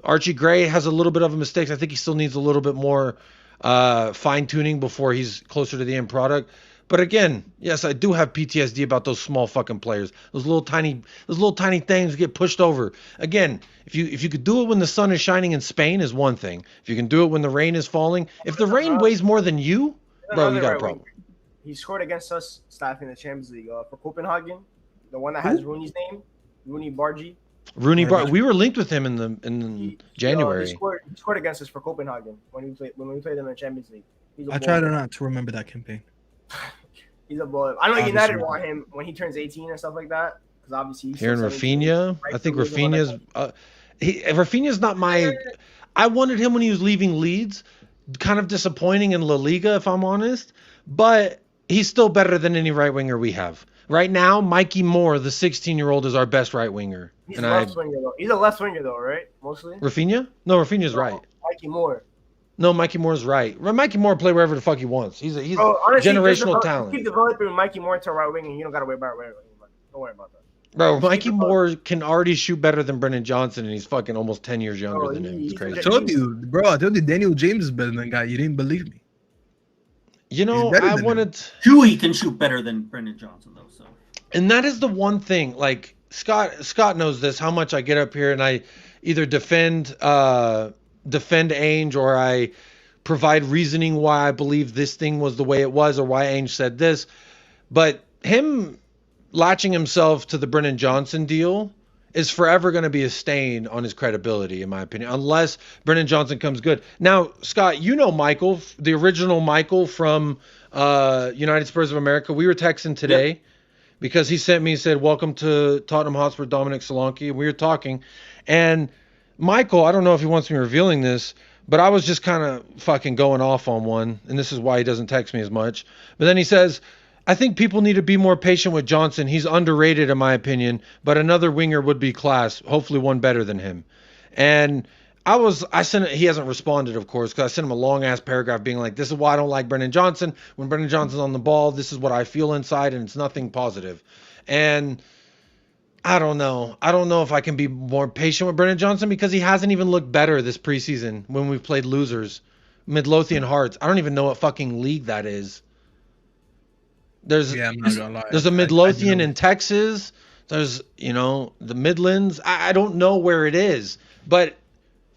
Speaker 2: Archie Gray has a little bit of a mistake. I think he still needs a little bit more fine-tuning before he's closer to the end product. But again, yes, I do have PTSD about those small fucking players. Those little tiny things get pushed over. Again, if you could do it when the sun is shining in Spain is one thing. If you can do it when the rain is falling, if the rain weighs more than you, bro, you got a problem.
Speaker 3: He scored against us, staffing the Champions League for Copenhagen. The one that has Rooney's name, Rooney Bargy.
Speaker 2: We were linked with him in January.
Speaker 3: He scored against us for Copenhagen when we played them in the Champions League.
Speaker 6: I try not to remember that campaign.
Speaker 3: He's a boy. I know United want him when he turns 18 and stuff like that. Because obviously he's
Speaker 2: here in Rafinha. Right, I think Rafinha's Rafinha's not my. I wanted him when he was leaving Leeds. Kind of disappointing in La Liga, if I'm honest. But he's still better than any right winger we have right now. Mikey Moore, the 16-year-old, is our best right winger.
Speaker 3: He's a left winger though. He's a left winger though, right? Mostly.
Speaker 2: Rafinha? No, Rafinha's right.
Speaker 3: Mikey Moore.
Speaker 2: No, Mikey Moore's right. Mikey Moore play wherever the fuck he wants. He's honestly, generational talent.
Speaker 3: Keep developing Mikey Moore to a right wing, and you don't got to worry about right wing. Don't worry about that.
Speaker 2: Bro, Mikey Moore can already shoot better than Brennan Johnson, and he's fucking almost 10 years younger than him. It's crazy.
Speaker 6: I told you Daniel James is better than that guy. You didn't believe me.
Speaker 2: I wanted.
Speaker 7: Huey can shoot better than Brennan Johnson, though. So.
Speaker 2: And that is the one thing. Like Scott knows this. How much I get up here and I either defend Ainge or I provide reasoning why I believe this thing was the way it was or why Ainge said this. But him latching himself to the Brennan Johnson deal is forever going to be a stain on his credibility, in my opinion, unless Brennan Johnson comes good. Now, Scott, Michael, the original Michael from United Spurs of America. We were texting today because he sent me and said, welcome to Tottenham Hotspur, DOMINIC Solanke. And we were talking. And Michael, I don't know if he wants me revealing this, but I was just kind of fucking going off on one, and this is why he doesn't text me as much. But then he says, I think people need to be more patient with Johnson. He's underrated, in my opinion, but another winger would be class, hopefully one better than him. And he hasn't responded, of course, because I sent him a long-ass paragraph being like, this is why I don't like Brennan Johnson. When Brennan Johnson's on the ball, this is what I feel inside, and it's nothing positive. And I don't know. I don't know if I can be more patient with Brennan Johnson because he hasn't even looked better this preseason when we've played losers. Midlothian Hearts. I don't even know what fucking league that is. I'm not gonna lie. There's a Midlothian in Texas. There's, the Midlands. I don't know where it is. But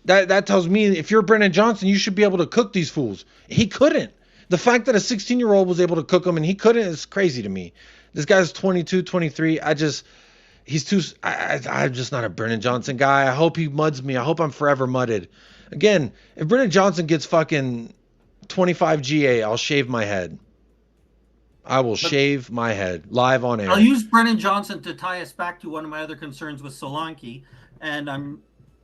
Speaker 2: that tells me if you're Brennan Johnson, you should be able to cook these fools. He couldn't. The fact that a 16-year-old was able to cook them and he couldn't is crazy to me. This guy's 22, 23. he's too. I'm just not a Brennan Johnson guy. I hope he muds me. I hope I'm forever mudded. Again, if Brennan Johnson gets fucking 25 GA, I'll shave my head. I will shave my head live on air.
Speaker 7: I'll use Brennan Johnson to tie us back to one of my other concerns with Solanke, and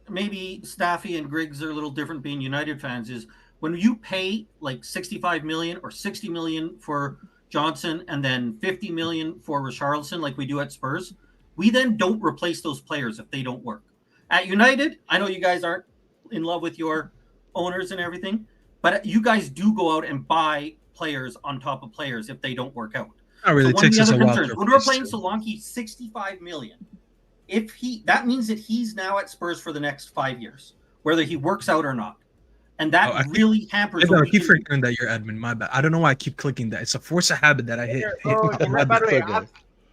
Speaker 7: maybe Staffy and Griggs are a little different being United fans, is when you pay like 65 million or 60 million for Johnson and then 50 million for Richarlison like we do at Spurs, we then don't replace those players if they don't work. At United, I know you guys aren't in love with your owners and everything, but you guys do go out and buy players on top of players if they don't work out.
Speaker 6: Not really.
Speaker 7: So takes us a while. When we're playing Solanke 65 million, that means that he's now at Spurs for the next 5 years, whether he works out or not. And that really hampers.
Speaker 6: I keep forgetting that you're admin. My bad. I don't know why I keep clicking that. It's a force of habit that I hit.
Speaker 3: By the way,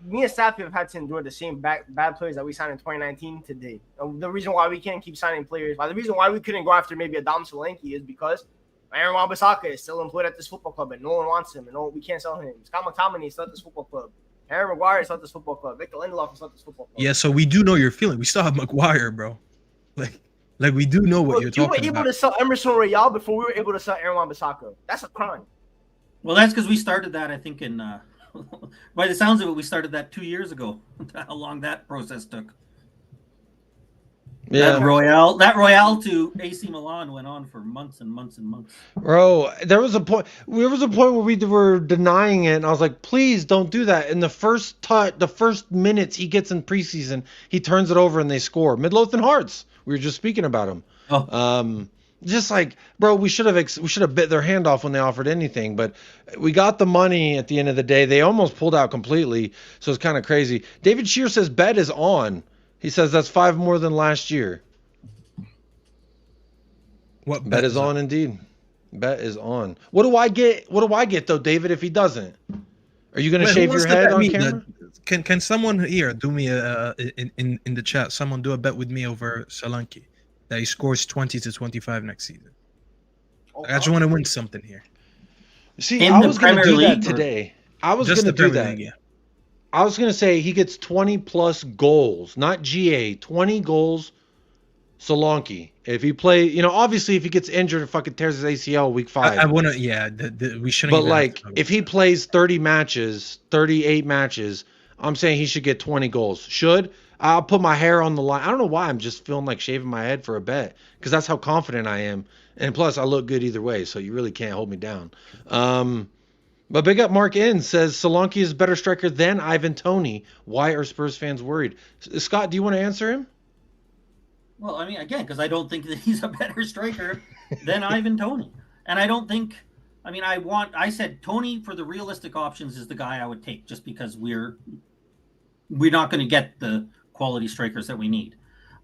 Speaker 3: me and Staffy have had to endure the same bad players that we signed in 2019 today. The reason why we can't keep signing players, the reason why we couldn't go after maybe a Dom Solanke is because Aaron Wan-Bissaka is still employed at this football club and no one wants him and we can't sell him. Scott McTominay is still at this football club. Harry Maguire is still at this football club. Victor Lindelof is still at this football club.
Speaker 6: Yeah, so we do know your feeling. We still have Maguire, bro. Like we do know what you're talking about.
Speaker 3: You were able to sell Emerson Royale before we were able to sell Aaron Wan-Bissaka. That's a crime.
Speaker 7: Well, that's because we started that, I think, in by the sounds of it, we started that 2 years ago. How long that process took. Yeah, that Royale to AC Milan went on for months and months and months.
Speaker 2: Bro, there was a point where we were denying it, and I was like, please don't do that. In the first minutes he gets in preseason, he turns it over and they score. Midlothian Hearts. We were just speaking about him. Oh. Just like, bro, we should have bit their hand off when they offered anything, but we got the money at the end of the day. They almost pulled out completely, so it's kind of crazy. David Shear says bet is on. He says that's 5 more than last year.
Speaker 6: What
Speaker 2: bet is on indeed? Bet is on. What do I get? What do I get though, David? If he doesn't, are you gonna shave your head on camera?
Speaker 6: Can someone here do me in the chat? Someone do a bet with me over Solanke that he scores 20 to 25 next season. I just want to win something here.
Speaker 2: See, I was gonna do that today. I was gonna do that.
Speaker 6: Yeah.
Speaker 2: I was going to say he gets 20 plus goals, not GA, 20 goals. Solanke. If he play, obviously if he gets injured and fucking tears his ACL week 5.
Speaker 6: I want to, we shouldn't.
Speaker 2: But like, if he plays 38 matches, I'm saying he should get 20 goals. I'll put my hair on the line. I don't know why I'm just feeling like shaving my head for a bet because that's how confident I am. And plus I look good either way. So you really can't hold me down. But big up Mark N says Solanke is a better striker than Ivan Toney. Why are Spurs fans worried? Scott, do you want to answer him?
Speaker 7: Well, I mean, again, because I don't think that he's a better striker than Ivan Toney. And I don't think, I said Toney for the realistic options is the guy I would take just because we're not going to get the quality strikers that we need.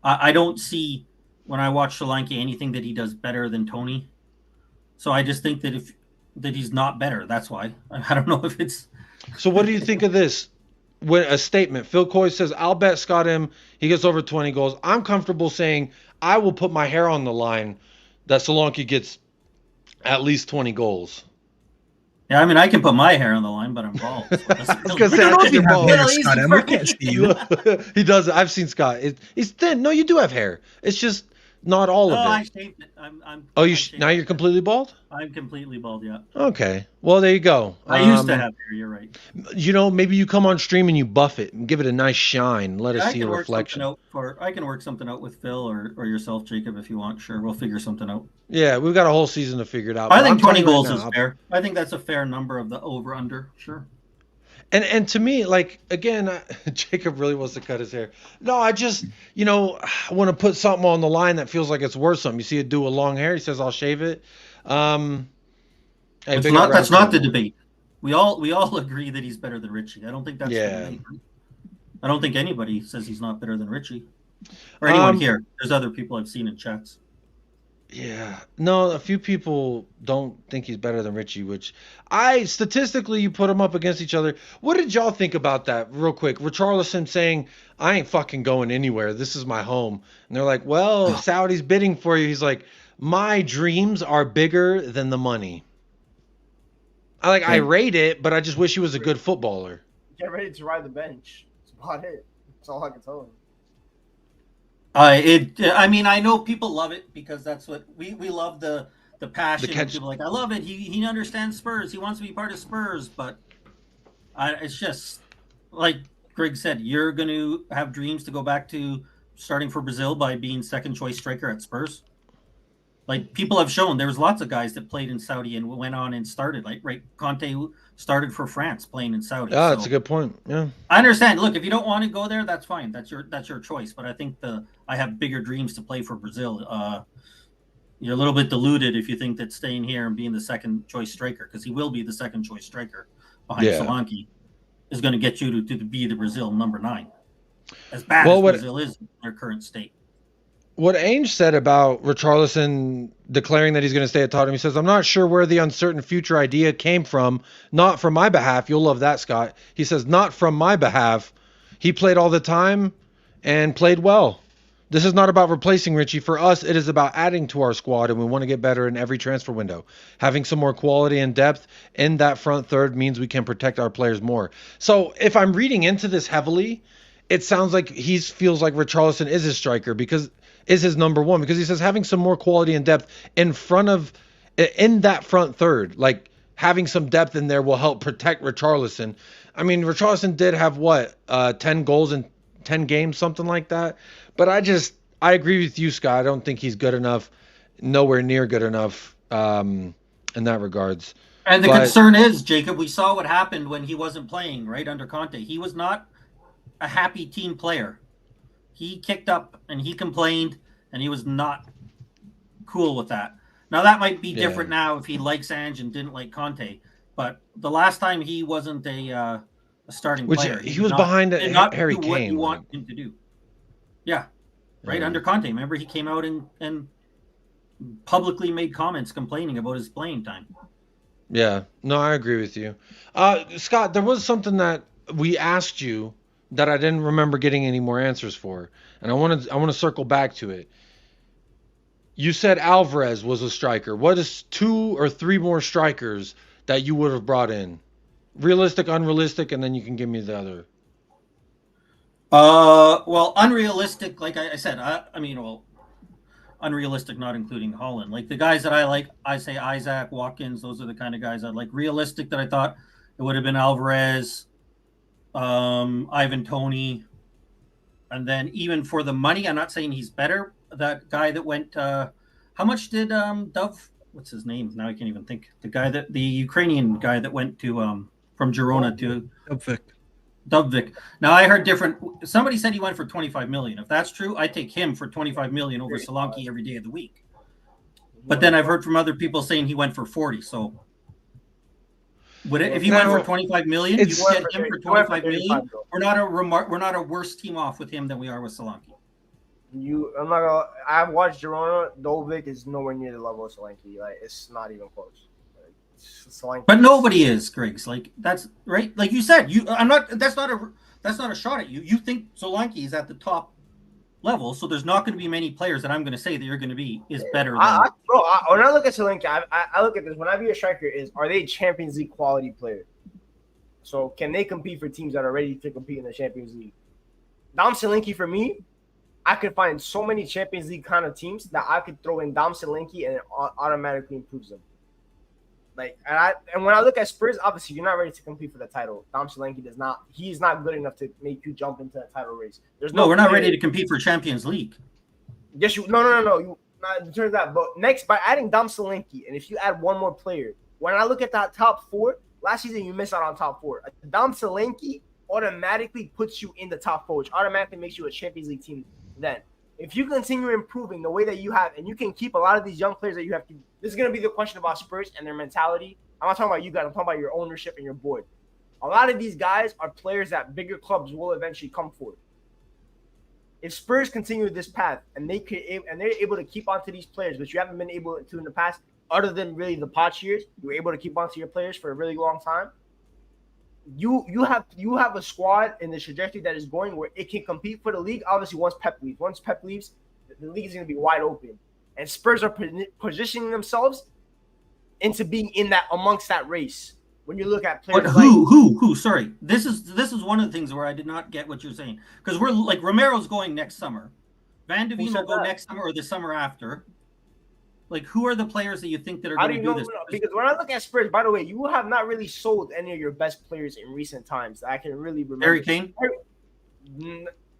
Speaker 7: I don't see, when I watch Solanke, anything that he does better than Toney. So I just think that that he's not better. That's why. I don't know if it's.
Speaker 2: So what do you think of this? When a statement, Phil Coy says, I'll bet Scott M. He gets over 20 goals. I'm comfortable saying I will put my hair on the line that Solanke gets at least 20 goals.
Speaker 7: Yeah, I can put my hair on the line, but I'm bald. So
Speaker 2: I was going to say, I think you're bald.
Speaker 6: Scott M. We can't see you.
Speaker 2: He does. I've seen Scott. He's thin. No, you do have hair. It's just not all of it.
Speaker 7: I shaved it.
Speaker 2: Now you're completely bald?
Speaker 7: I'm completely bald, yeah.
Speaker 2: Okay. Well, there you go.
Speaker 7: I used to have hair, you're right.
Speaker 2: Maybe you come on stream and you buff it and give it a nice shine. Let us see a reflection.
Speaker 7: I can work something out with Phil or yourself, Jacob, if you want. Sure, we'll figure something out.
Speaker 2: Yeah, we've got a whole season to figure it out.
Speaker 7: I think 20 goals is fair. I think that's a fair number of the over-under, sure.
Speaker 2: And to me, like, again, Jacob really wants to cut his hair. No, I just, I want to put something on the line that feels like it's worth something. You see a dude with long hair, he says, I'll shave it.
Speaker 7: That's not the debate. We all agree that he's better than Richie. I don't think that's the debate. I don't think anybody says he's not better than Richie. Or anyone here. There's other people I've seen in chats.
Speaker 2: Yeah. No, a few people don't think he's better than Richie, which statistically you put them up against each other. What did y'all think about that real quick? Richarlison saying, I ain't fucking going anywhere. This is my home. And they're like, well, Saudi's bidding for you. He's like, my dreams are bigger than the money. I rate it, but I just wish he was a good footballer.
Speaker 3: Get ready to ride the bench. That's about it. That's all I can tell him.
Speaker 7: I mean, I know people love it because that's what we love the passion. People like, I love it. He understands Spurs. He wants to be part of Spurs, but it's just like Greg said. You're going to have dreams to go back to starting for Brazil by being second choice striker at Spurs. Like people have shown, there's lots of guys that played in Saudi and went on and started. Like Conte started for France playing in Saudi.
Speaker 2: Yeah, that's a good point. Yeah,
Speaker 7: I understand. Look, if you don't want to go there, that's fine. That's your choice. But I think I have bigger dreams to play for Brazil. You're a little bit deluded if you think that staying here and being the second choice striker, because he will be the second choice striker behind Solanke, is going to get you to be the Brazil number 9. As bad as Brazil is in their current state.
Speaker 2: What Ainge said about Richarlison declaring that he's going to stay at Tottenham, he says, I'm not sure where the uncertain future idea came from. Not from my behalf. You'll love that, Scott. He says, not from my behalf. He played all the time and played well. This is not about replacing Richie. For us, it is about adding to our squad, and we want to get better in every transfer window. Having some more quality and depth in that front third means we can protect our players more. So if I'm reading into this heavily, it sounds like he feels like Richarlison is his striker is his number 1, because he says having some more quality and depth in that front third, like having some depth in there will help protect Richarlison. I mean, Richarlison did have 10 goals in 10 games, something like that. But I agree with you, Scott. I don't think he's good enough, nowhere near good enough in that regards.
Speaker 7: And the concern is, Jacob, we saw what happened when he wasn't playing, right, under Conte. He was not a happy team player. He kicked up and he complained, and he was not cool with that. Now, that might be different now if he likes Ange and didn't like Conte. But the last time he wasn't a starting player.
Speaker 2: He was behind Harry Kane.
Speaker 7: What you want him to do. Yeah, right, under Conte. Remember, he came out and publicly made comments complaining about his playing time.
Speaker 2: Yeah, no, I agree with you. Scott, there was something that we asked you that I didn't remember getting any more answers for, and I want to circle back to it. You said Alvarez was a striker. What is 2 or 3 more strikers that you would have brought in? Realistic, unrealistic, and then you can give me the other.
Speaker 7: Well, unrealistic, like I said, unrealistic, not including Holland. Like the guys that I like, I say Isaac, Watkins, those are the kind of guys I'd like. Realistic that I thought it would have been Alvarez, Ivan Toney, and then even for the money, I'm not saying he's better. That guy that went, how much did Dove? What's his name? Now I can't even think. The Ukrainian guy that went to from Girona to Dubvik. Now I heard different. Somebody said he went for 25 million. If that's true, I take him for 25 million over Solanke every day of the week. But then I've heard from other people saying he went for 40. So if he went for 25 million, you get him for 25 million. We're not a worse team off with him than we are with Solanke.
Speaker 3: I've watched Girona. Dovik is nowhere near the level of Solanke. Like, it's not even close. Solanke.
Speaker 7: But nobody is, Griggs. Like, that's right. Like you said, that's not a shot at you. You think Solanke is at the top level, so there's not going to be many players that I'm going to say that you're going to be is better than.
Speaker 3: When I look at Solanke, I look at this. When I be a striker, are they Champions League quality player? So can they compete for teams that are ready to compete in the Champions League? Dom Solanke, for me, I could find so many Champions League kind of teams that I could throw in Dom Solanke and it automatically improves them. Like, and when I look at Spurs, obviously you're not ready to compete for the title. Dom Solanke he's not good enough to make you jump into a title race.
Speaker 7: We're not ready to compete for Champions League.
Speaker 3: Yes, no. You not turn that. But next, by adding Dom Solanke, and if you add one more player, when I look at that top 4, last season you missed out on top 4. Dom Solanke automatically puts you in the top 4, which automatically makes you a Champions League team. Then, if you continue improving the way that you have, and you can keep a lot of these young players that you have, this is going to be the question about Spurs and their mentality. I'm not talking about you guys. I'm talking about your ownership and your board. A lot of these guys are players that bigger clubs will eventually come for. If Spurs continue this path and they're able to keep on to these players, which you haven't been able to in the past, other than really the Poch years, you were able to keep on to your players for a really long time. You have a squad in the trajectory that is going where it can compete for the league. Obviously, once Pep leaves, the league is going to be wide open, and Spurs are positioning themselves into being in that amongst that race when you look at players.
Speaker 7: But who? Sorry, this is one of the things where I did not get what you're saying, because we're like Romero's going next summer, Van de Ven will go next summer or the summer after. Like, who are the players that you think that are going to do this?
Speaker 3: Because when I look at Spurs, by the way, you have not really sold any of your best players in recent times. I can really remember.
Speaker 7: Harry Kane.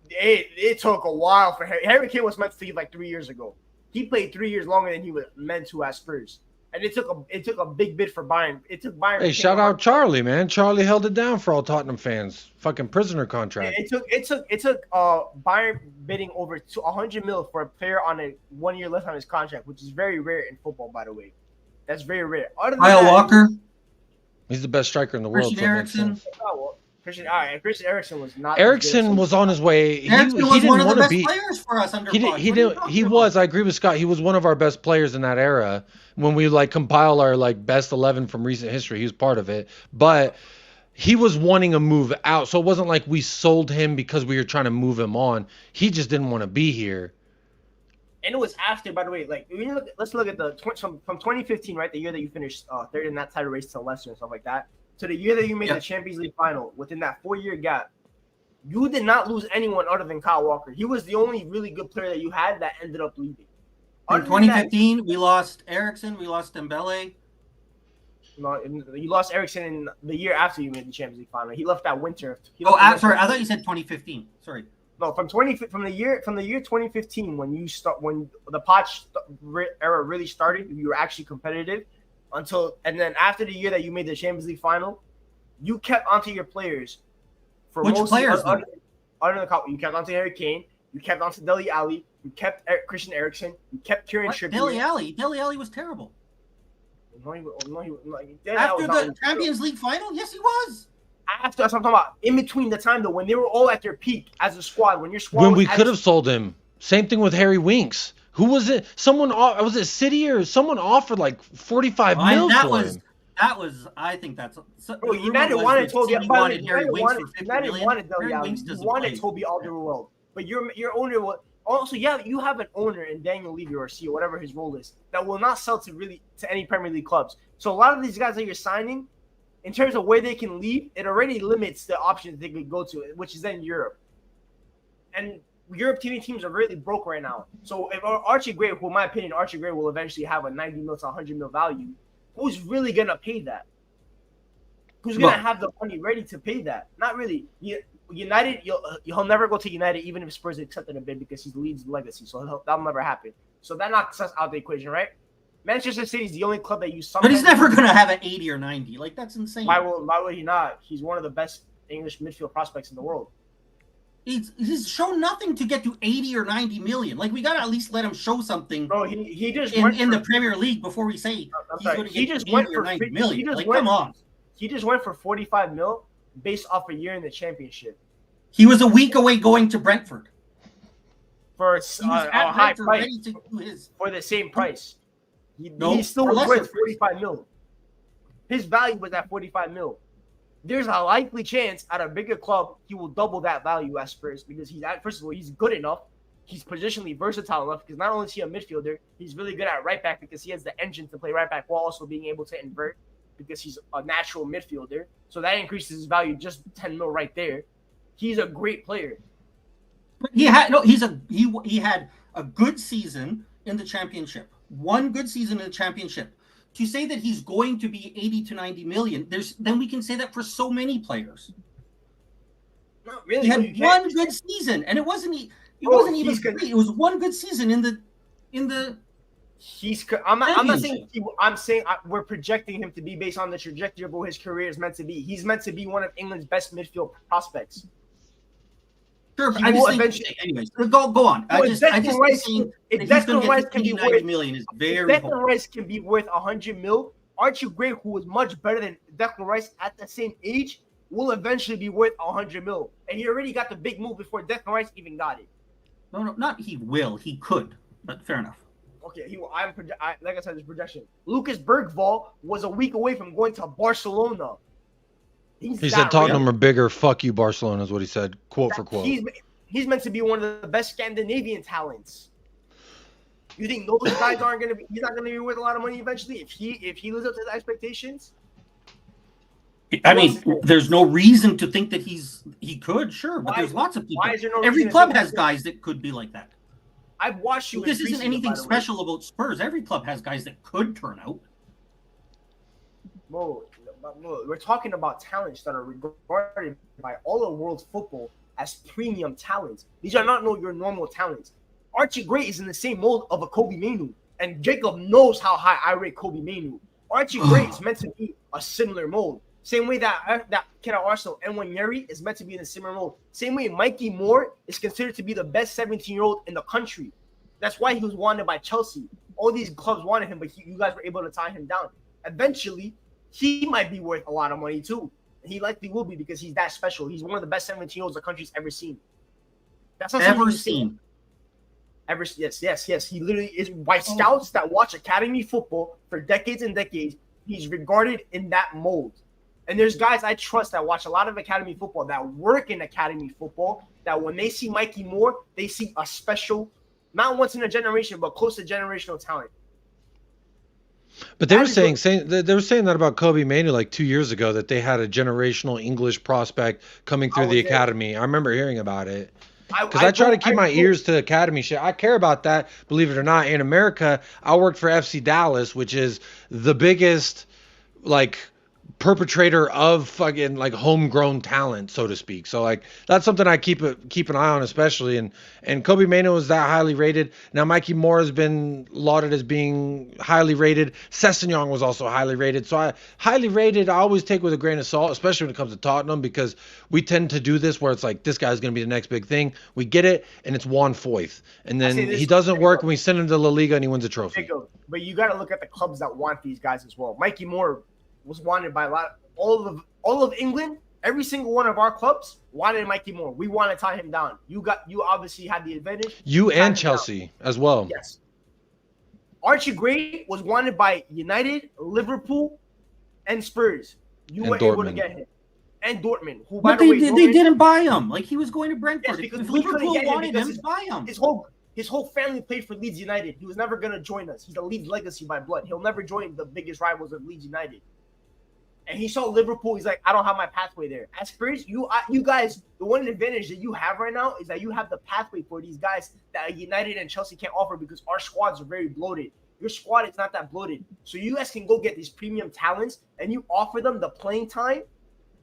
Speaker 3: It took a while for Harry. Harry Kane was meant to leave like 3 years ago. He played 3 years longer than he was meant to at Spurs, and it took a big bid for Bayern. It took Bayern.
Speaker 2: Hey, shout out Charlie, man. Charlie held it down for all Tottenham fans. Fucking prisoner contract.
Speaker 3: It took Bayern bidding over 100 mil for a player on a 1 year left on his contract, which is very rare in football, by the way. That's very rare.
Speaker 7: Kyle Walker.
Speaker 2: He's the best striker in the world.
Speaker 7: Christian Eriksen.
Speaker 3: Christian Eriksen was not.
Speaker 2: Eriksen was on his way.
Speaker 7: Eriksen was one of the best players for us under.
Speaker 2: He was. I agree with Scott. He was one of our best players in that era. When we like compile our like best 11 from recent history, he was part of it. But he was wanting a move out, so it wasn't like we sold him because we were trying to move him on. He just didn't want to be here.
Speaker 3: And it was after, by the way, like let's look at from 2015, right, the year that you finished third in that title race to Leicester and stuff like that, to the year that you made the Champions League final. Within that 4-year gap, you did not lose anyone other than Kyle Walker. He was the only really good player that you had that ended up leaving.
Speaker 7: In 2015, we lost Eriksen, we lost Dembele.
Speaker 3: No, you lost Eriksen in the year after you made the Champions League final. He left that winter.
Speaker 7: Sorry, I thought you said 2015. Sorry.
Speaker 3: No, from the year 2015 when the Poch era really started, you were actually competitive and then after the year that you made the Champions League final, you kept onto your players for
Speaker 7: which players?
Speaker 3: You kept onto Harry Kane, you kept onto Dele Alli, you kept Christian Eriksen, you kept Kieran Trippier.
Speaker 7: Dele Alli was terrible.
Speaker 3: After
Speaker 7: the Champions League final, yes, he was.
Speaker 3: After, that's what I'm talking about. In between the time, though, when they were all at their peak as a squad, when your squad.
Speaker 2: When we could have sold him. Same thing with Harry Winks. Who was it? Was it City or someone offered like 45 mil for him?
Speaker 7: I think that's.
Speaker 3: Bro, United wanted Toby. United wanted Dele Alli. You wanted Toby Alderweireld, but your owner was also you have an owner in Daniel Levy or CEO, whatever his role is, that will not sell to any Premier League clubs. So a lot of these guys that you're signing, in terms of where they can leave, it already limits the options they could go to, which is then Europe. And European teams are really broke right now. So if Archie Gray, who in my opinion, Archie Gray will eventually have a 90 mil to 100 mil value, who's really going to pay that? Who's going to have the money ready to pay that? Not really. United, he'll never go to United even if Spurs accepted a bid because he leads legacy. So that'll never happen. So that knocks us out of the equation, right? Manchester City is the only club that you saw.
Speaker 7: But he's never going to have an 80 or 90. Like, that's insane.
Speaker 3: Why would he not? He's one of the best English midfield prospects in the world.
Speaker 7: He's shown nothing to get to 80 or 90 million. Like, we got to at least let him show something.
Speaker 3: Bro, he just
Speaker 7: in the Premier League before we say he's going to get 80 or 90 million. Come on.
Speaker 3: He just went for 45 mil based off a year in the Championship.
Speaker 7: He was a week away going to Brentford.
Speaker 3: For a high price. For the same price. He still was worth 45 mil. His value was at 45 mil. There's a likely chance at a bigger club he will double that value at Spurs because first of all, he's good enough. He's positionally versatile enough because not only is he a midfielder, he's really good at right back because he has the engine to play right back while also being able to invert because he's a natural midfielder. So that increases his value just 10 mil right there. He's a great player.
Speaker 7: But he had a good season in the Championship. One good season in the Championship. To say that he's going to be 80 to 90 million, then we can say that for so many players.
Speaker 3: Not really.
Speaker 7: He had one good season, and it wasn't even great. It was one good season in the.
Speaker 3: I'm not saying. I'm saying we're projecting him to be based on the trajectory of what his career is meant to be. He's meant to be one of England's best midfield prospects.
Speaker 7: Sure, I just think, anyways, go on. If Declan Rice can be worth 90 million is very.
Speaker 3: Declan Rice can be worth 100 mil. Archie Gray, who was much better than Declan Rice at the same age, will eventually be worth 100 mil. And he already got the big move before Declan Rice even got it.
Speaker 7: No, not he will. He could, but fair enough.
Speaker 3: Okay, like I said, this projection. Lucas Bergvall was a week away from going to Barcelona.
Speaker 2: He said Tottenham are bigger. Fuck you, Barcelona is what he said, quote for quote.
Speaker 3: He's meant to be one of the best Scandinavian talents. You think those guys aren't gonna be? He's not gonna be worth a lot of money eventually if he lives up to the expectations.
Speaker 7: I mean, there's no reason to think that he could, sure, but there's lots of people.
Speaker 3: Why is there no
Speaker 7: Every
Speaker 3: reason to
Speaker 7: club
Speaker 3: think
Speaker 7: has
Speaker 3: that?
Speaker 7: guys that could be like that.
Speaker 3: I've watched you.
Speaker 7: This isn't anything special about Spurs. Every club has guys that could turn out.
Speaker 3: Bro, we're talking about talents that are regarded by all of world's football as premium talents. These are not your normal talents. Archie Gray is in the same mold of a Kobe Mainu, and Jacob knows how high I rate Kobe Mainu. Archie Gray is meant to be a similar mold. Same way that kid at Arsenal, Nwaneri, is meant to be in a similar mold. Same way Mikey Moore is considered to be the best 17-year-old in the country. That's why he was wanted by Chelsea. All these clubs wanted him, but you guys were able to tie him down. Eventually, he might be worth a lot of money too. He likely will be because he's that special. He's one of the best 17-year-olds the country's ever seen. That's not
Speaker 7: ever seen.
Speaker 3: Ever, yes. He literally is by scouts that watch academy football for decades and decades. He's regarded in that mold. And there's guys I trust that watch a lot of academy football, that work in academy football, that when they see Mikey Moore, they see a special, not once in a generation, but close to generational talent.
Speaker 2: But they were saying that about Kobe Mainu like 2 years ago, that they had a generational English prospect coming through the academy. I remember hearing about it. Because I try to keep my ears to academy shit. I care about that, believe it or not. In America, I worked for FC Dallas, which is the biggest, like, perpetrator of fucking like homegrown talent, so to speak. So like that's something I keep an eye on, especially. And Kobe Mainu is that highly rated. Now Mikey Moore has been lauded as being highly rated. Sessegnon was also highly rated. So I always take with a grain of salt, especially when it comes to Tottenham, because we tend to do this where it's like this guy's gonna be the next big thing. We get it, and it's Juan Foyth, and then he doesn't work, and we send him to La Liga and he wins a trophy.
Speaker 3: But you got to look at the clubs that want these guys as well. Mikey Moore was wanted by all of England. Every single one of our clubs wanted Mikey Moore. We want to tie him down. You obviously had the advantage.
Speaker 2: You and Chelsea as well.
Speaker 3: Yes. Archie Gray was wanted by United, Liverpool, and Spurs. You were able to get him. And Dortmund, who by the way,
Speaker 7: they didn't buy him. Like he was going to Brentford.
Speaker 3: Yes, because
Speaker 7: if Liverpool wanted him, buy him.
Speaker 3: His whole family played for Leeds United. He was never going to join us. He's a Leeds legacy by blood. He'll never join the biggest rivals of Leeds United. And he saw Liverpool. He's like, I don't have my pathway there. At Spurs, you guys, the one advantage that you have right now is that you have the pathway for these guys that United and Chelsea can't offer because our squads are very bloated. Your squad is not that bloated. So you guys can go get these premium talents and you offer them the playing time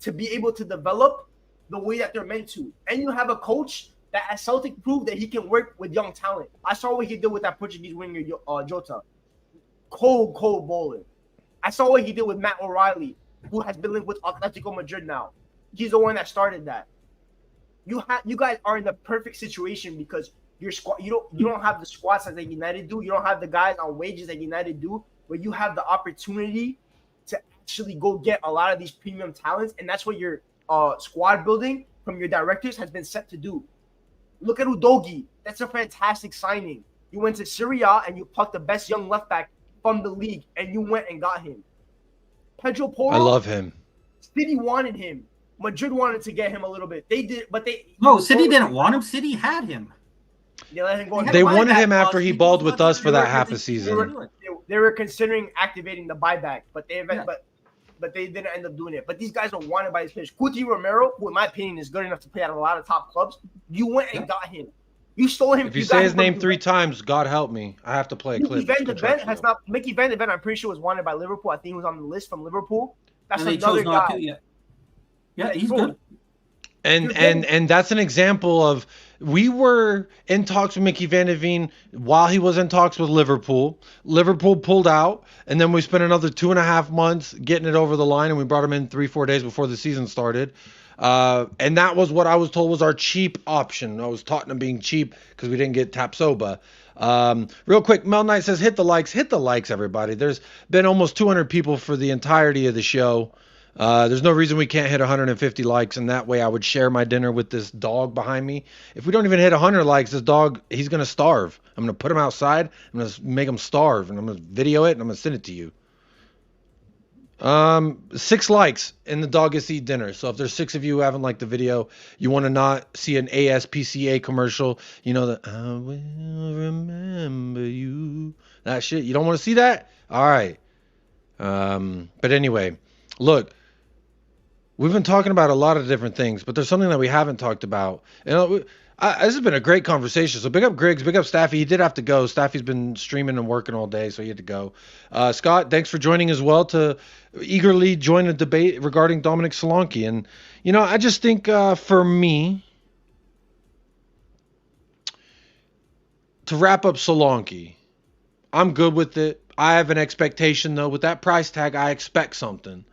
Speaker 3: to be able to develop the way that they're meant to. And you have a coach that at Celtic proved that he can work with young talent. I saw what he did with that Portuguese winger, Jota. Cold bowler. I saw what he did with Matt O'Reilly, who has been linked with Atletico Madrid now. He's the one that started that. You guys are in the perfect situation because your squad, you don't have the squads that United do. You don't have the guys on wages that United do, but you have the opportunity to actually go get a lot of these premium talents, and that's what your squad building from your directors has been set to do. Look at Udogie. That's a fantastic signing. You went to Serie A and you plucked the best young left back from the league, and you went and got him. Pedro Porro.
Speaker 2: I love him.
Speaker 3: City wanted him. Madrid wanted to get him a little bit. They did, but
Speaker 7: City didn't want him. City had him.
Speaker 3: They let him go.
Speaker 2: They wanted him after he balled with us for that half a season.
Speaker 3: They were considering activating the buyback, but they didn't end up doing it. But these guys are wanted by these players. Cuti Romero, who in my opinion is good enough to play at a lot of top clubs, you went and got him. You stole him.
Speaker 2: If you say his name 3 times, God help me. I have to play a clip.
Speaker 3: Mickey Van de Ven, I'm pretty sure was wanted by Liverpool. I think he was on the list from Liverpool. That's
Speaker 7: and
Speaker 3: another guy.
Speaker 7: Yeah, he's good.
Speaker 2: And that's an example of, we were in talks with Mickey Van de Ven while he was in talks with Liverpool. Liverpool pulled out, and then we spent another 2.5 months getting it over the line, and we brought him in 3-4 days before the season started. And that was what I was told was our cheap option. I was Tottenham being cheap because we didn't get Tapsoba. Real quick, Mel Knight says, hit the likes, everybody. There's been almost 200 people for the entirety of the show. There's no reason we can't hit 150 likes, and that way I would share my dinner with this dog behind me. If we don't even hit 100 likes, this dog, he's going to starve. I'm going to put him outside. I'm going to make him starve, and I'm going to video it, and I'm going to send it to you. 6 likes, and the dog gets to eat dinner. So if there's 6 of you who haven't liked the video, you want to not see an ASPCA commercial, you know, that I will remember you, that shit. You don't want to see that? All right. But anyway, look, We've been talking about a lot of different things, but there's something that we haven't talked about. This has been a great conversation. So big up Griggs, big up Staffy. He did have to go. Staffy's been streaming and working all day, so he had to go. Scott, thanks for joining as well to eagerly join a debate regarding Dominic Solanke. And, I just think for me, to wrap up Solanke, I'm good with it. I have an expectation, though. With that price tag, I expect something.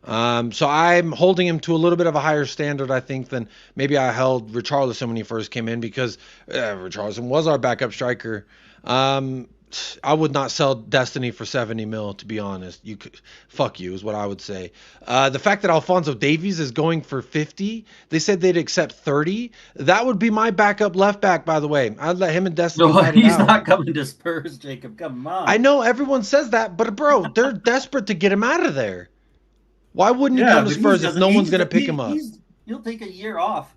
Speaker 2: So I'm holding him to a little bit of a higher standard, I think, than maybe I held Richarlison when he first came in, because Richarlison was our backup striker. I would not sell Destiny for 70 mil, to be honest. Fuck you is what I would say. The fact that Alphonso Davies is going for 50, they said they'd accept 30. That would be my backup left back, by the way. I'd let him and Destiny.
Speaker 7: No, he's not coming to Spurs, Jacob. Come on.
Speaker 2: I know everyone says that, but bro, they're desperate to get him out of there. Why wouldn't he come to Spurs if no one's going to pick him up?
Speaker 7: He'll take a year off.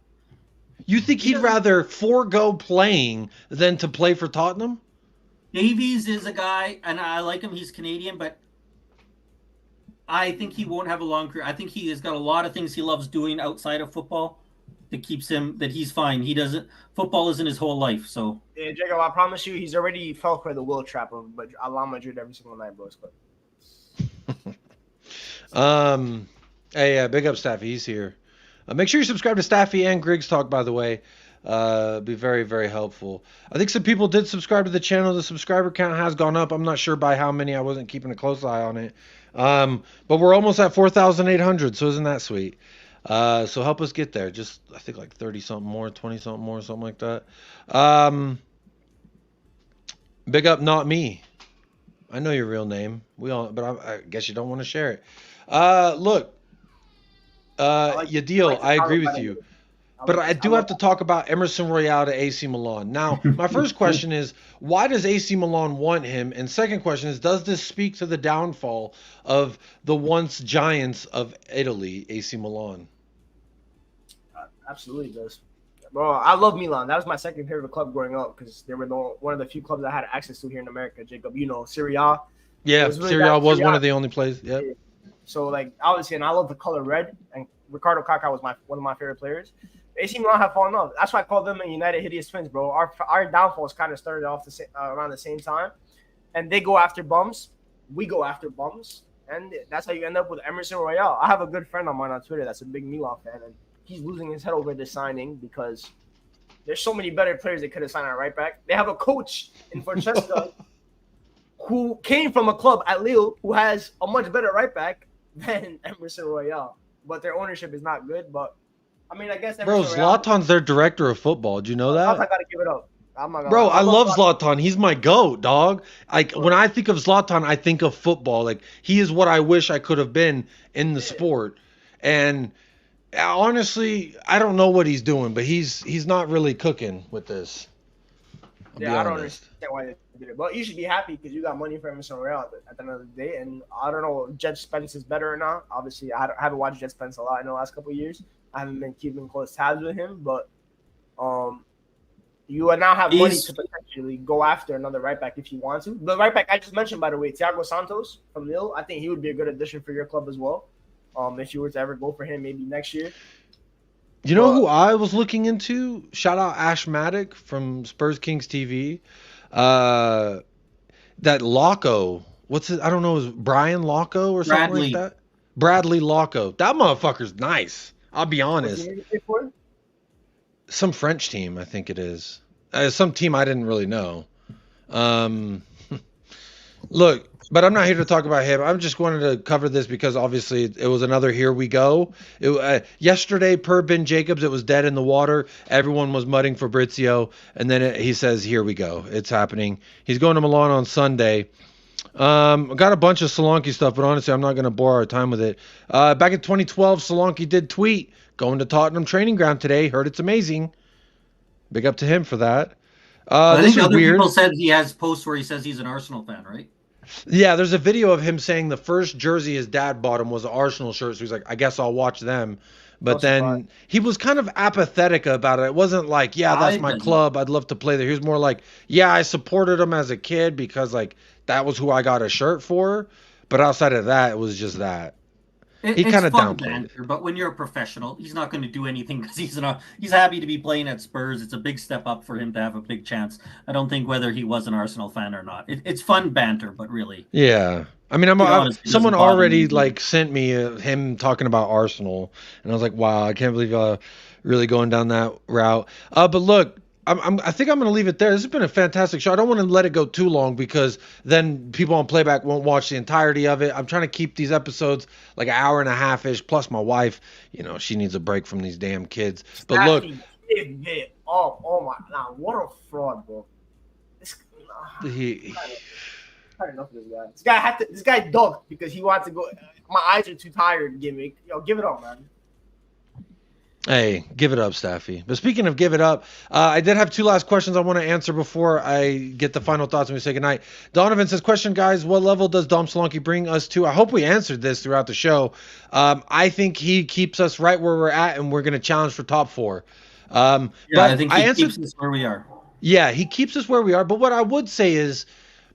Speaker 2: You think he'd rather forego playing than to play for Tottenham?
Speaker 7: Davies is a guy, and I like him. He's Canadian, but I think he won't have a long career. I think he has got a lot of things he loves doing outside of football that keeps him, that he's fine. Football isn't his whole life, so.
Speaker 3: Yeah, Jacob, I promise you, he's already fell for the will trap of Real Madrid every single night, bro.
Speaker 2: Hey, big up Staffy. He's here. Make sure you subscribe to Staffy and Griggs Talk, by the way. Be very, very helpful. I think some people did subscribe to the channel. The subscriber count has gone up. I'm not sure by how many. I wasn't keeping a close eye on it. But we're almost at 4,800, so isn't that sweet? So help us get there. Just, I think, like 30-something more, 20-something more, something like that. Big up Not Me. I know your real name. But I guess you don't want to share it. Look, Yadil, I agree with you. But I do have to talk about Emerson Royale to AC Milan. Now, my first question is, why does AC Milan want him? And second question is, does this speak to the downfall of the once giants of Italy, AC Milan?
Speaker 3: Absolutely does. Bro, I love Milan. That was my second favorite club growing up because they were one of the few clubs I had access to here in America, Jacob. Serie A.
Speaker 2: Yeah, Serie A was one of the only places. Yep.
Speaker 3: So, obviously, and I love the color red. And Ricardo Kaká was one of my favorite players. AC Milan have fallen off. That's why I call them a United Hideous Twins, bro. Our downfalls kind of started off around the same time. And they go after bums. We go after bums. And that's how you end up with Emerson Royale. I have a good friend of mine on Twitter that's a big Milan fan. And he's losing his head over this signing because there's so many better players they could have signed on right back. They have a coach in Francesca who came from a club at Lille who has a much better right back than Emerson Royale. But their ownership is not good. But I mean, I guess Emerson
Speaker 2: Zlatan's their director of football. Do you know that?
Speaker 3: I gotta give it up.
Speaker 2: Bro, I love Zlatan. He's my GOAT, dog. When I think of Zlatan, I think of football. He is what I wish I could have been in the sport. And honestly, I don't know what he's doing, but he's not really cooking with this.
Speaker 3: I don't understand why they did it. But you should be happy because you got money for Emerson Royale at the end of the day. And I don't know if Jet Spence is better or not. Obviously, I haven't watched Jet Spence a lot in the last couple of years. I haven't been keeping close tabs with him, but you now have money to potentially go after another right back if you want to. The right back I just mentioned, by the way, Thiago Santos from Lille, I think he would be a good addition for your club as well. If you were to ever go for him, maybe next year.
Speaker 2: You know who I was looking into? Shout out Ash Maddock from Spurs Kings TV. That Locko. What's it? I don't know. Is Brian Locko or something like that? Bradley Locko. That motherfucker's nice. I'll be honest. Some French team, I think it is. Some team I didn't really know. Look, but I'm not here to talk about him. I'm just wanted to cover this because obviously it was another here we go. Yesterday, per Ben Jacobs, it was dead in the water. Everyone was mudding Fabrizio, and then he says, here we go. It's happening. He's going to Milan on Sunday. Got a bunch of Solanke stuff, but honestly, I'm not going to bore our time with it. Back in 2012, Solanke did tweet, going to Tottenham training ground today. Heard it's amazing. Big up to him for that.
Speaker 7: I think other people said he has posts where he says he's an Arsenal fan, right?
Speaker 2: Yeah, there's a video of him saying the first jersey his dad bought him was an Arsenal shirt. So he's like, I guess I'll watch them. But then he was kind of apathetic about it. It wasn't like, yeah, that's my club. I'd love to play there. He was more like, yeah, I supported him as a kid because that was who I got a shirt for. But outside of that, it was just that. He kind of downplayed
Speaker 7: banter, but when you're a professional, he's not going to do anything because he's happy to be playing at Spurs. It's a big step up for him to have a big chance. I don't think whether he was an Arsenal fan or not. It's fun banter, but really.
Speaker 2: Yeah. I mean, someone already like sent me him talking about Arsenal, and I was like, wow, I can't believe really going down that route. But look, I think I'm going to leave it there. This has been a fantastic show. I don't want to let it go too long because then people on playback won't watch the entirety of it. I'm trying to keep these episodes like an hour and a half ish. Plus, my wife, she needs a break from these damn kids. But look,
Speaker 3: oh my, nah, what a fraud, bro. Enough of this guy. This guy ducked because he wanted to go. My eyes are too tired. Gimmick. Give it up, man.
Speaker 2: Hey, give it up, Staffy. But speaking of give it up, I did have two last questions I want to answer before I get the final thoughts and we say goodnight. Donovan says, question, guys, what level does Dom Solanke bring us to? I hope we answered this throughout the show. I think he keeps us right where we're at, and we're going to challenge for top 4.
Speaker 7: I think he keeps us where we are.
Speaker 2: Yeah, he keeps us where we are. But what I would say is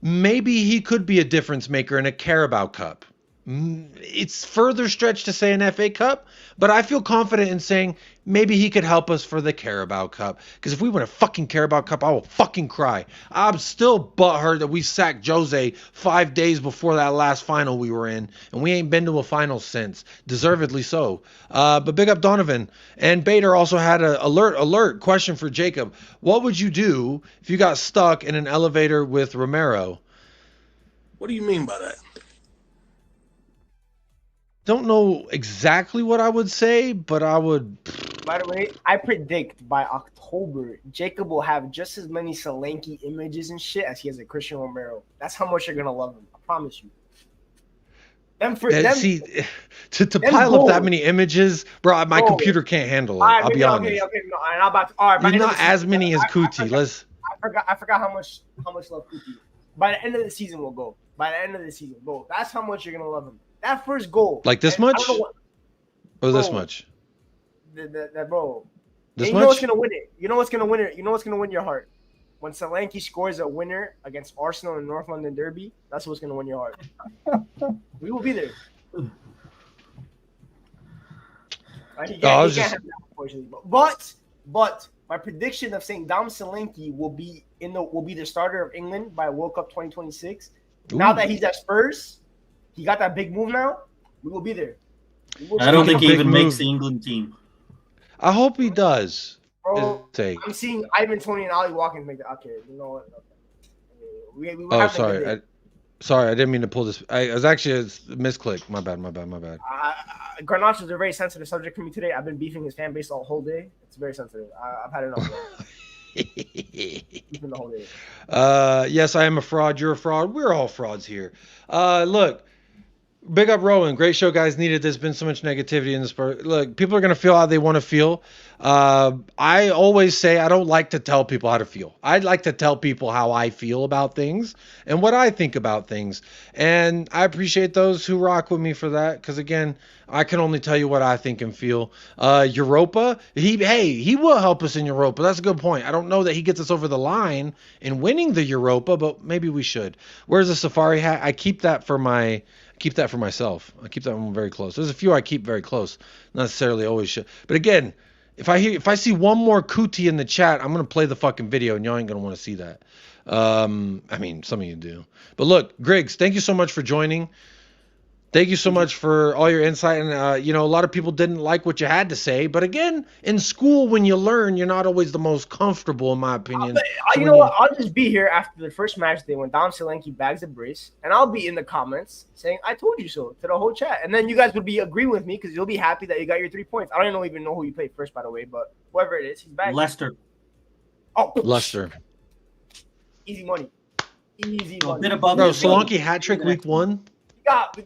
Speaker 2: maybe he could be a difference maker in a Carabao Cup. It's further stretched to say an FA Cup, but I feel confident in saying maybe he could help us for the Carabao Cup. Because if we win a fucking Carabao Cup, I will fucking cry. I'm still butthurt that we sacked Jose 5 days before that last final we were in, and we ain't been to a final since. Deservedly so. But big up Donovan. And Bader also had an alert question for Jacob. What would you do if you got stuck in an elevator with Romero?
Speaker 8: What do you mean by that?
Speaker 2: Don't know exactly what I would say, but I would.
Speaker 3: By the way, I predict by October, Jacob will have just as many Solanke images and shit as he has a Christian Romero. That's how much you're gonna love him. I promise you.
Speaker 2: See, to pile up that many images, bro, my computer can't handle it. I'll be honest.
Speaker 3: Okay, no, I'm about to. All right,
Speaker 2: not as many as Kuti.
Speaker 3: I forgot how much love Kuti. By the end of the season, we'll go. By the end of the season, go. That's how much you're gonna love him. That first goal,
Speaker 2: like this much, or this much,
Speaker 3: bro.
Speaker 2: This
Speaker 3: much.
Speaker 2: You
Speaker 3: know what's gonna win it. You know what's gonna win it. You know what's gonna win your heart. When Solanke scores a winner against Arsenal in North London Derby, that's what's gonna win your heart. We will be there. He can't have that, unfortunately. But my prediction of saying Dom Solanke will be the starter of England by World Cup 2026. Ooh. Now that he's at Spurs. He got that big move now. We will be there.
Speaker 7: I don't think he even makes the England team.
Speaker 2: I hope he does.
Speaker 3: Bro, I'm seeing Ivan, Tony, and Ali walking to make the. Okay, you know what? Okay. We
Speaker 2: sorry. Sorry, I didn't mean to pull this. It was actually a misclick. My bad.
Speaker 3: Garnacho is a very sensitive subject for me today. I've been beefing his fan base all whole day. It's very sensitive. I've had enough of that. Beefing the whole day.
Speaker 2: Yes, I am a fraud. You're a fraud. We're all frauds here. Look. Big up Rowan. Great show, guys. Needed. There's been so much negativity in the Spurs. Look, people are going to feel how they want to feel. I always say I don't like to tell people how to feel. I'd like to tell people how I feel about things and what I think about things. And I appreciate those who rock with me for that because, again, I can only tell you what I think and feel. Europa, he will help us in Europa. That's a good point. I don't know that he gets us over the line in winning the Europa, but maybe we should. Where's the safari hat? I keep that for myself. I keep that one very close. There's a few I keep very close. Not necessarily always should. But again, if I see one more Kuti in the chat, I'm gonna play the fucking video, and y'all ain't gonna want to see that. I mean, some of you do. But look, Griggs, thank you so much for joining. Thank you so much for all your insight. And, a lot of people didn't like what you had to say. But again, in school, when you learn, you're not always the most comfortable, in my opinion.
Speaker 3: You know what? I'll just be here after the first match day when Dom Solanke bags a brace. And I'll be in the comments saying, I told you so to the whole chat. And then you guys would be agreeing with me because you'll be happy that you got your 3 points. I don't even know who you played first, by the way. But whoever it is, he's back.
Speaker 7: Leicester.
Speaker 3: Oh,
Speaker 2: Leicester.
Speaker 3: Easy money. Easy money.
Speaker 7: Bit above
Speaker 2: bro, Solanke hat trick week 1.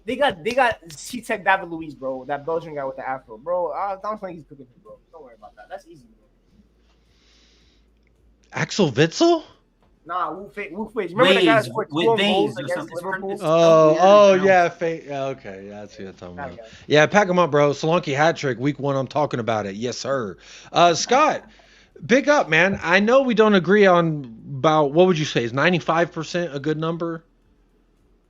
Speaker 3: They got C-Tech David Luiz, bro. That Belgian guy with the afro, bro. Dom Solanke's cooking him, bro. Don't worry about that. That's easy, bro.
Speaker 2: Axel Witsel?
Speaker 3: Nah, Wu Fei. Remember the guy that scored 12 goals against Liverpool?
Speaker 2: Yeah, Fei. Okay, yeah, that's what you're talking about. Yeah, pack him up, bro. Solanke hat trick week 1. I'm talking about it. Yes, sir. Scott, big up, man. I know we don't agree on about what would you say is 95% a good number?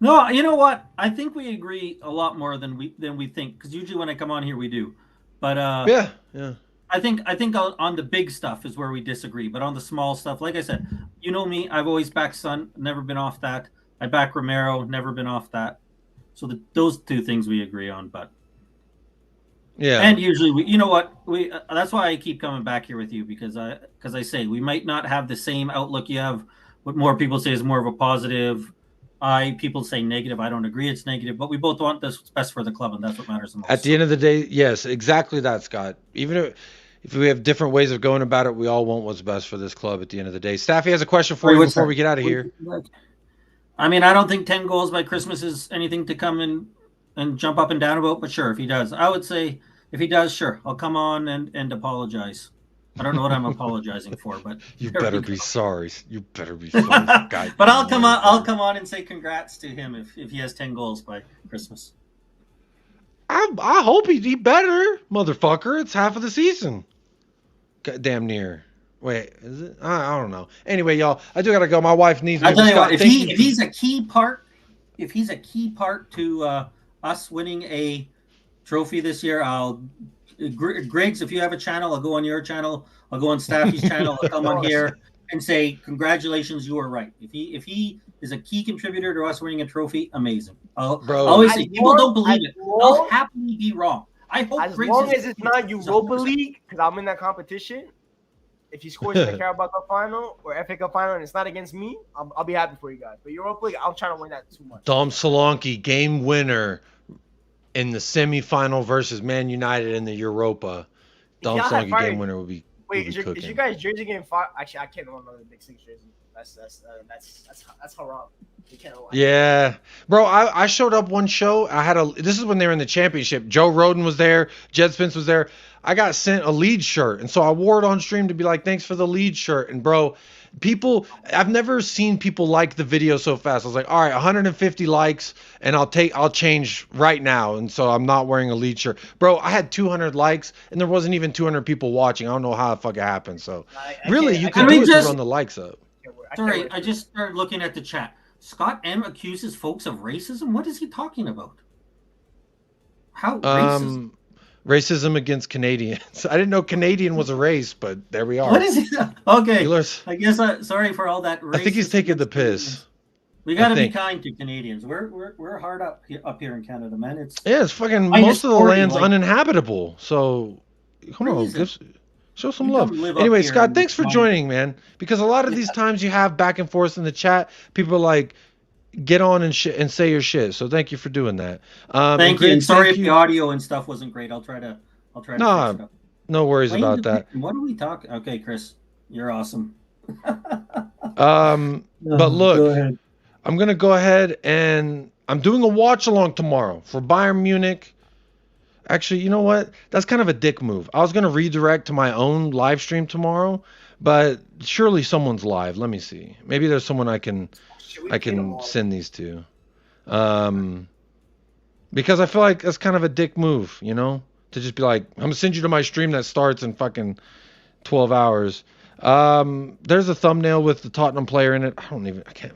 Speaker 7: No, you know what? I think we agree a lot more than we think, because usually when I come on here we do. But
Speaker 2: yeah.
Speaker 7: I think on the big stuff is where we disagree, but on the small stuff, like I said, you know me, I've always backed Son, never been off that. I back Romero, never been off that. So those two things we agree on, but
Speaker 2: yeah.
Speaker 7: And usually you know what, that's why I keep coming back here with you, because I say we might not have the same outlook you have. What more people say is more of a positive. People say negative. I don't agree it's negative, but we both want this best for the club, and that's what matters the most.
Speaker 2: At the end of the day, yes, exactly that, Scott. Even if we have different ways of going about it, we all want what's best for this club at the end of the day. Staffy has a question for you before we get out of here.
Speaker 7: I mean, I don't think 10 goals by Christmas is anything to come and jump up and down about, but sure, if he does. I would say if he does, sure, I'll come on and apologize. I don't know what I'm apologizing for, but
Speaker 2: you better be sorry. You better be sorry.
Speaker 7: But I'll come on and say congrats to him if he has 10 goals by Christmas.
Speaker 2: I hope he better, motherfucker. It's half of the season. Damn near. Wait, is it? I don't know. Anyway, y'all, I do gotta go. My wife needs me.
Speaker 7: I'll tell you what, if he's a key part to us winning a trophy this year, Griggs, if you have a channel, I'll go on your channel. I'll go on Staffy's channel. I'll come on here and say, congratulations, you were right. If he is a key contributor to us winning a trophy, amazing. I'll always say, people don't believe it. I'll happily be wrong. I hope
Speaker 3: as long as it's not Europa League, because I'm in that competition. If he scores in the Carabao Cup final or FA Cup final and it's not against me, I'll be happy for you guys. But Europa League, I'm trying to win that too much.
Speaker 2: Dom Solanke, game winner in the semifinal versus Man United in the Europa. Dom Solanke, game winner, will be.
Speaker 3: Wait, is your guys' jersey game fire? Actually, I can't remember the Big Six jersey. That's haram. You can't lie.
Speaker 2: Yeah, bro. I showed up one show. This is when they were in the championship. Joe Roden was there. Jed Spence was there. I got sent a Leeds shirt, and so I wore it on stream to be like, thanks for the Leeds shirt. And bro, I've never seen people like the video so fast. I was like, all right, 150 likes, and I'll change right now. And so I'm not wearing a Leeds shirt, bro. I had 200 likes, and there wasn't even 200 people watching. I don't know how the fuck it happened. So really, you can do it to run the likes up.
Speaker 7: Sorry, I just started looking at the chat. Scott M accuses folks of racism. What is he talking about? How racism?
Speaker 2: Racism against Canadians. I didn't know Canadian was a race, but there we are.
Speaker 7: What is it? Okay.
Speaker 2: Steelers.
Speaker 7: I guess sorry for all that.
Speaker 2: I think he's taking the piss.
Speaker 7: We got to be kind to Canadians. We're hard up here in Canada, man.
Speaker 2: It's fucking most of the land's uninhabitable. So come on, show some love. Anyway, Scott, thanks for joining, man. Because a lot of these times you have back and forth in the chat, people are like, get on and say your shit. So thank you for doing that.
Speaker 7: Thank you. And sorry if the audio and stuff wasn't great. I'll try to fix it up.
Speaker 2: No worries about that.
Speaker 7: What are we talking? Okay, Chris, you're awesome.
Speaker 2: But look, I'm gonna go ahead and I'm doing a watch along tomorrow for Bayern Munich. Actually, you know what? That's kind of a dick move. I was gonna redirect to my own live stream tomorrow, but surely someone's live. Let me see. Maybe there's someone I can send these to. Because I feel like that's kind of a dick move, you know? To just be like, I'm gonna send you to my stream that starts in fucking 12 hours. There's a thumbnail with the Tottenham player in it.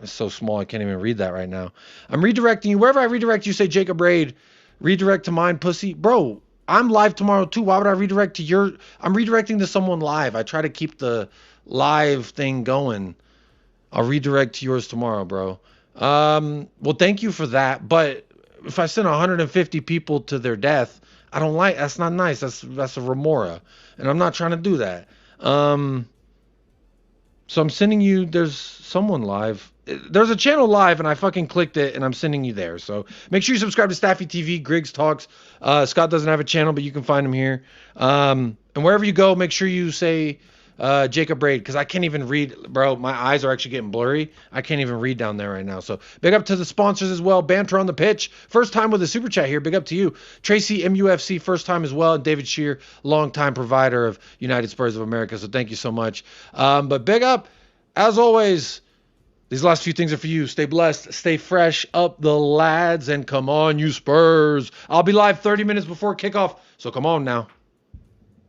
Speaker 2: It's so small I can't even read that right now. I'm redirecting you. Wherever I redirect you, say Jacob Raid. Redirect to mine, pussy. Bro, I'm live tomorrow too. Why would I redirect to your... I'm redirecting to someone live. I try to keep the live thing going. I'll redirect to yours tomorrow, bro. Well, thank you for that. But if I send 150 people to their death, I don't like... That's not nice. That's a remora. And I'm not trying to do that. So I'm sending you... There's someone live. There's a channel live, and I fucking clicked it, and I'm sending you there. So make sure you subscribe to Staffy TV, Griggs Talks. Scott doesn't have a channel, but you can find him here. And wherever you go, make sure you say Jacob Braid, because I can't even read, bro. My eyes are actually getting blurry. I can't even read down there right now. So big up to the sponsors as well. Banter on the Pitch, first time with a super chat here. Big up to you. Tracy MUFC, first time as well. And David Shear, longtime provider of United Spurs of America. So thank you so much. But big up, as always. These last few things are for you. Stay blessed. Stay fresh. Up the lads. And come on, you Spurs. I'll be live 30 minutes before kickoff. So come on now.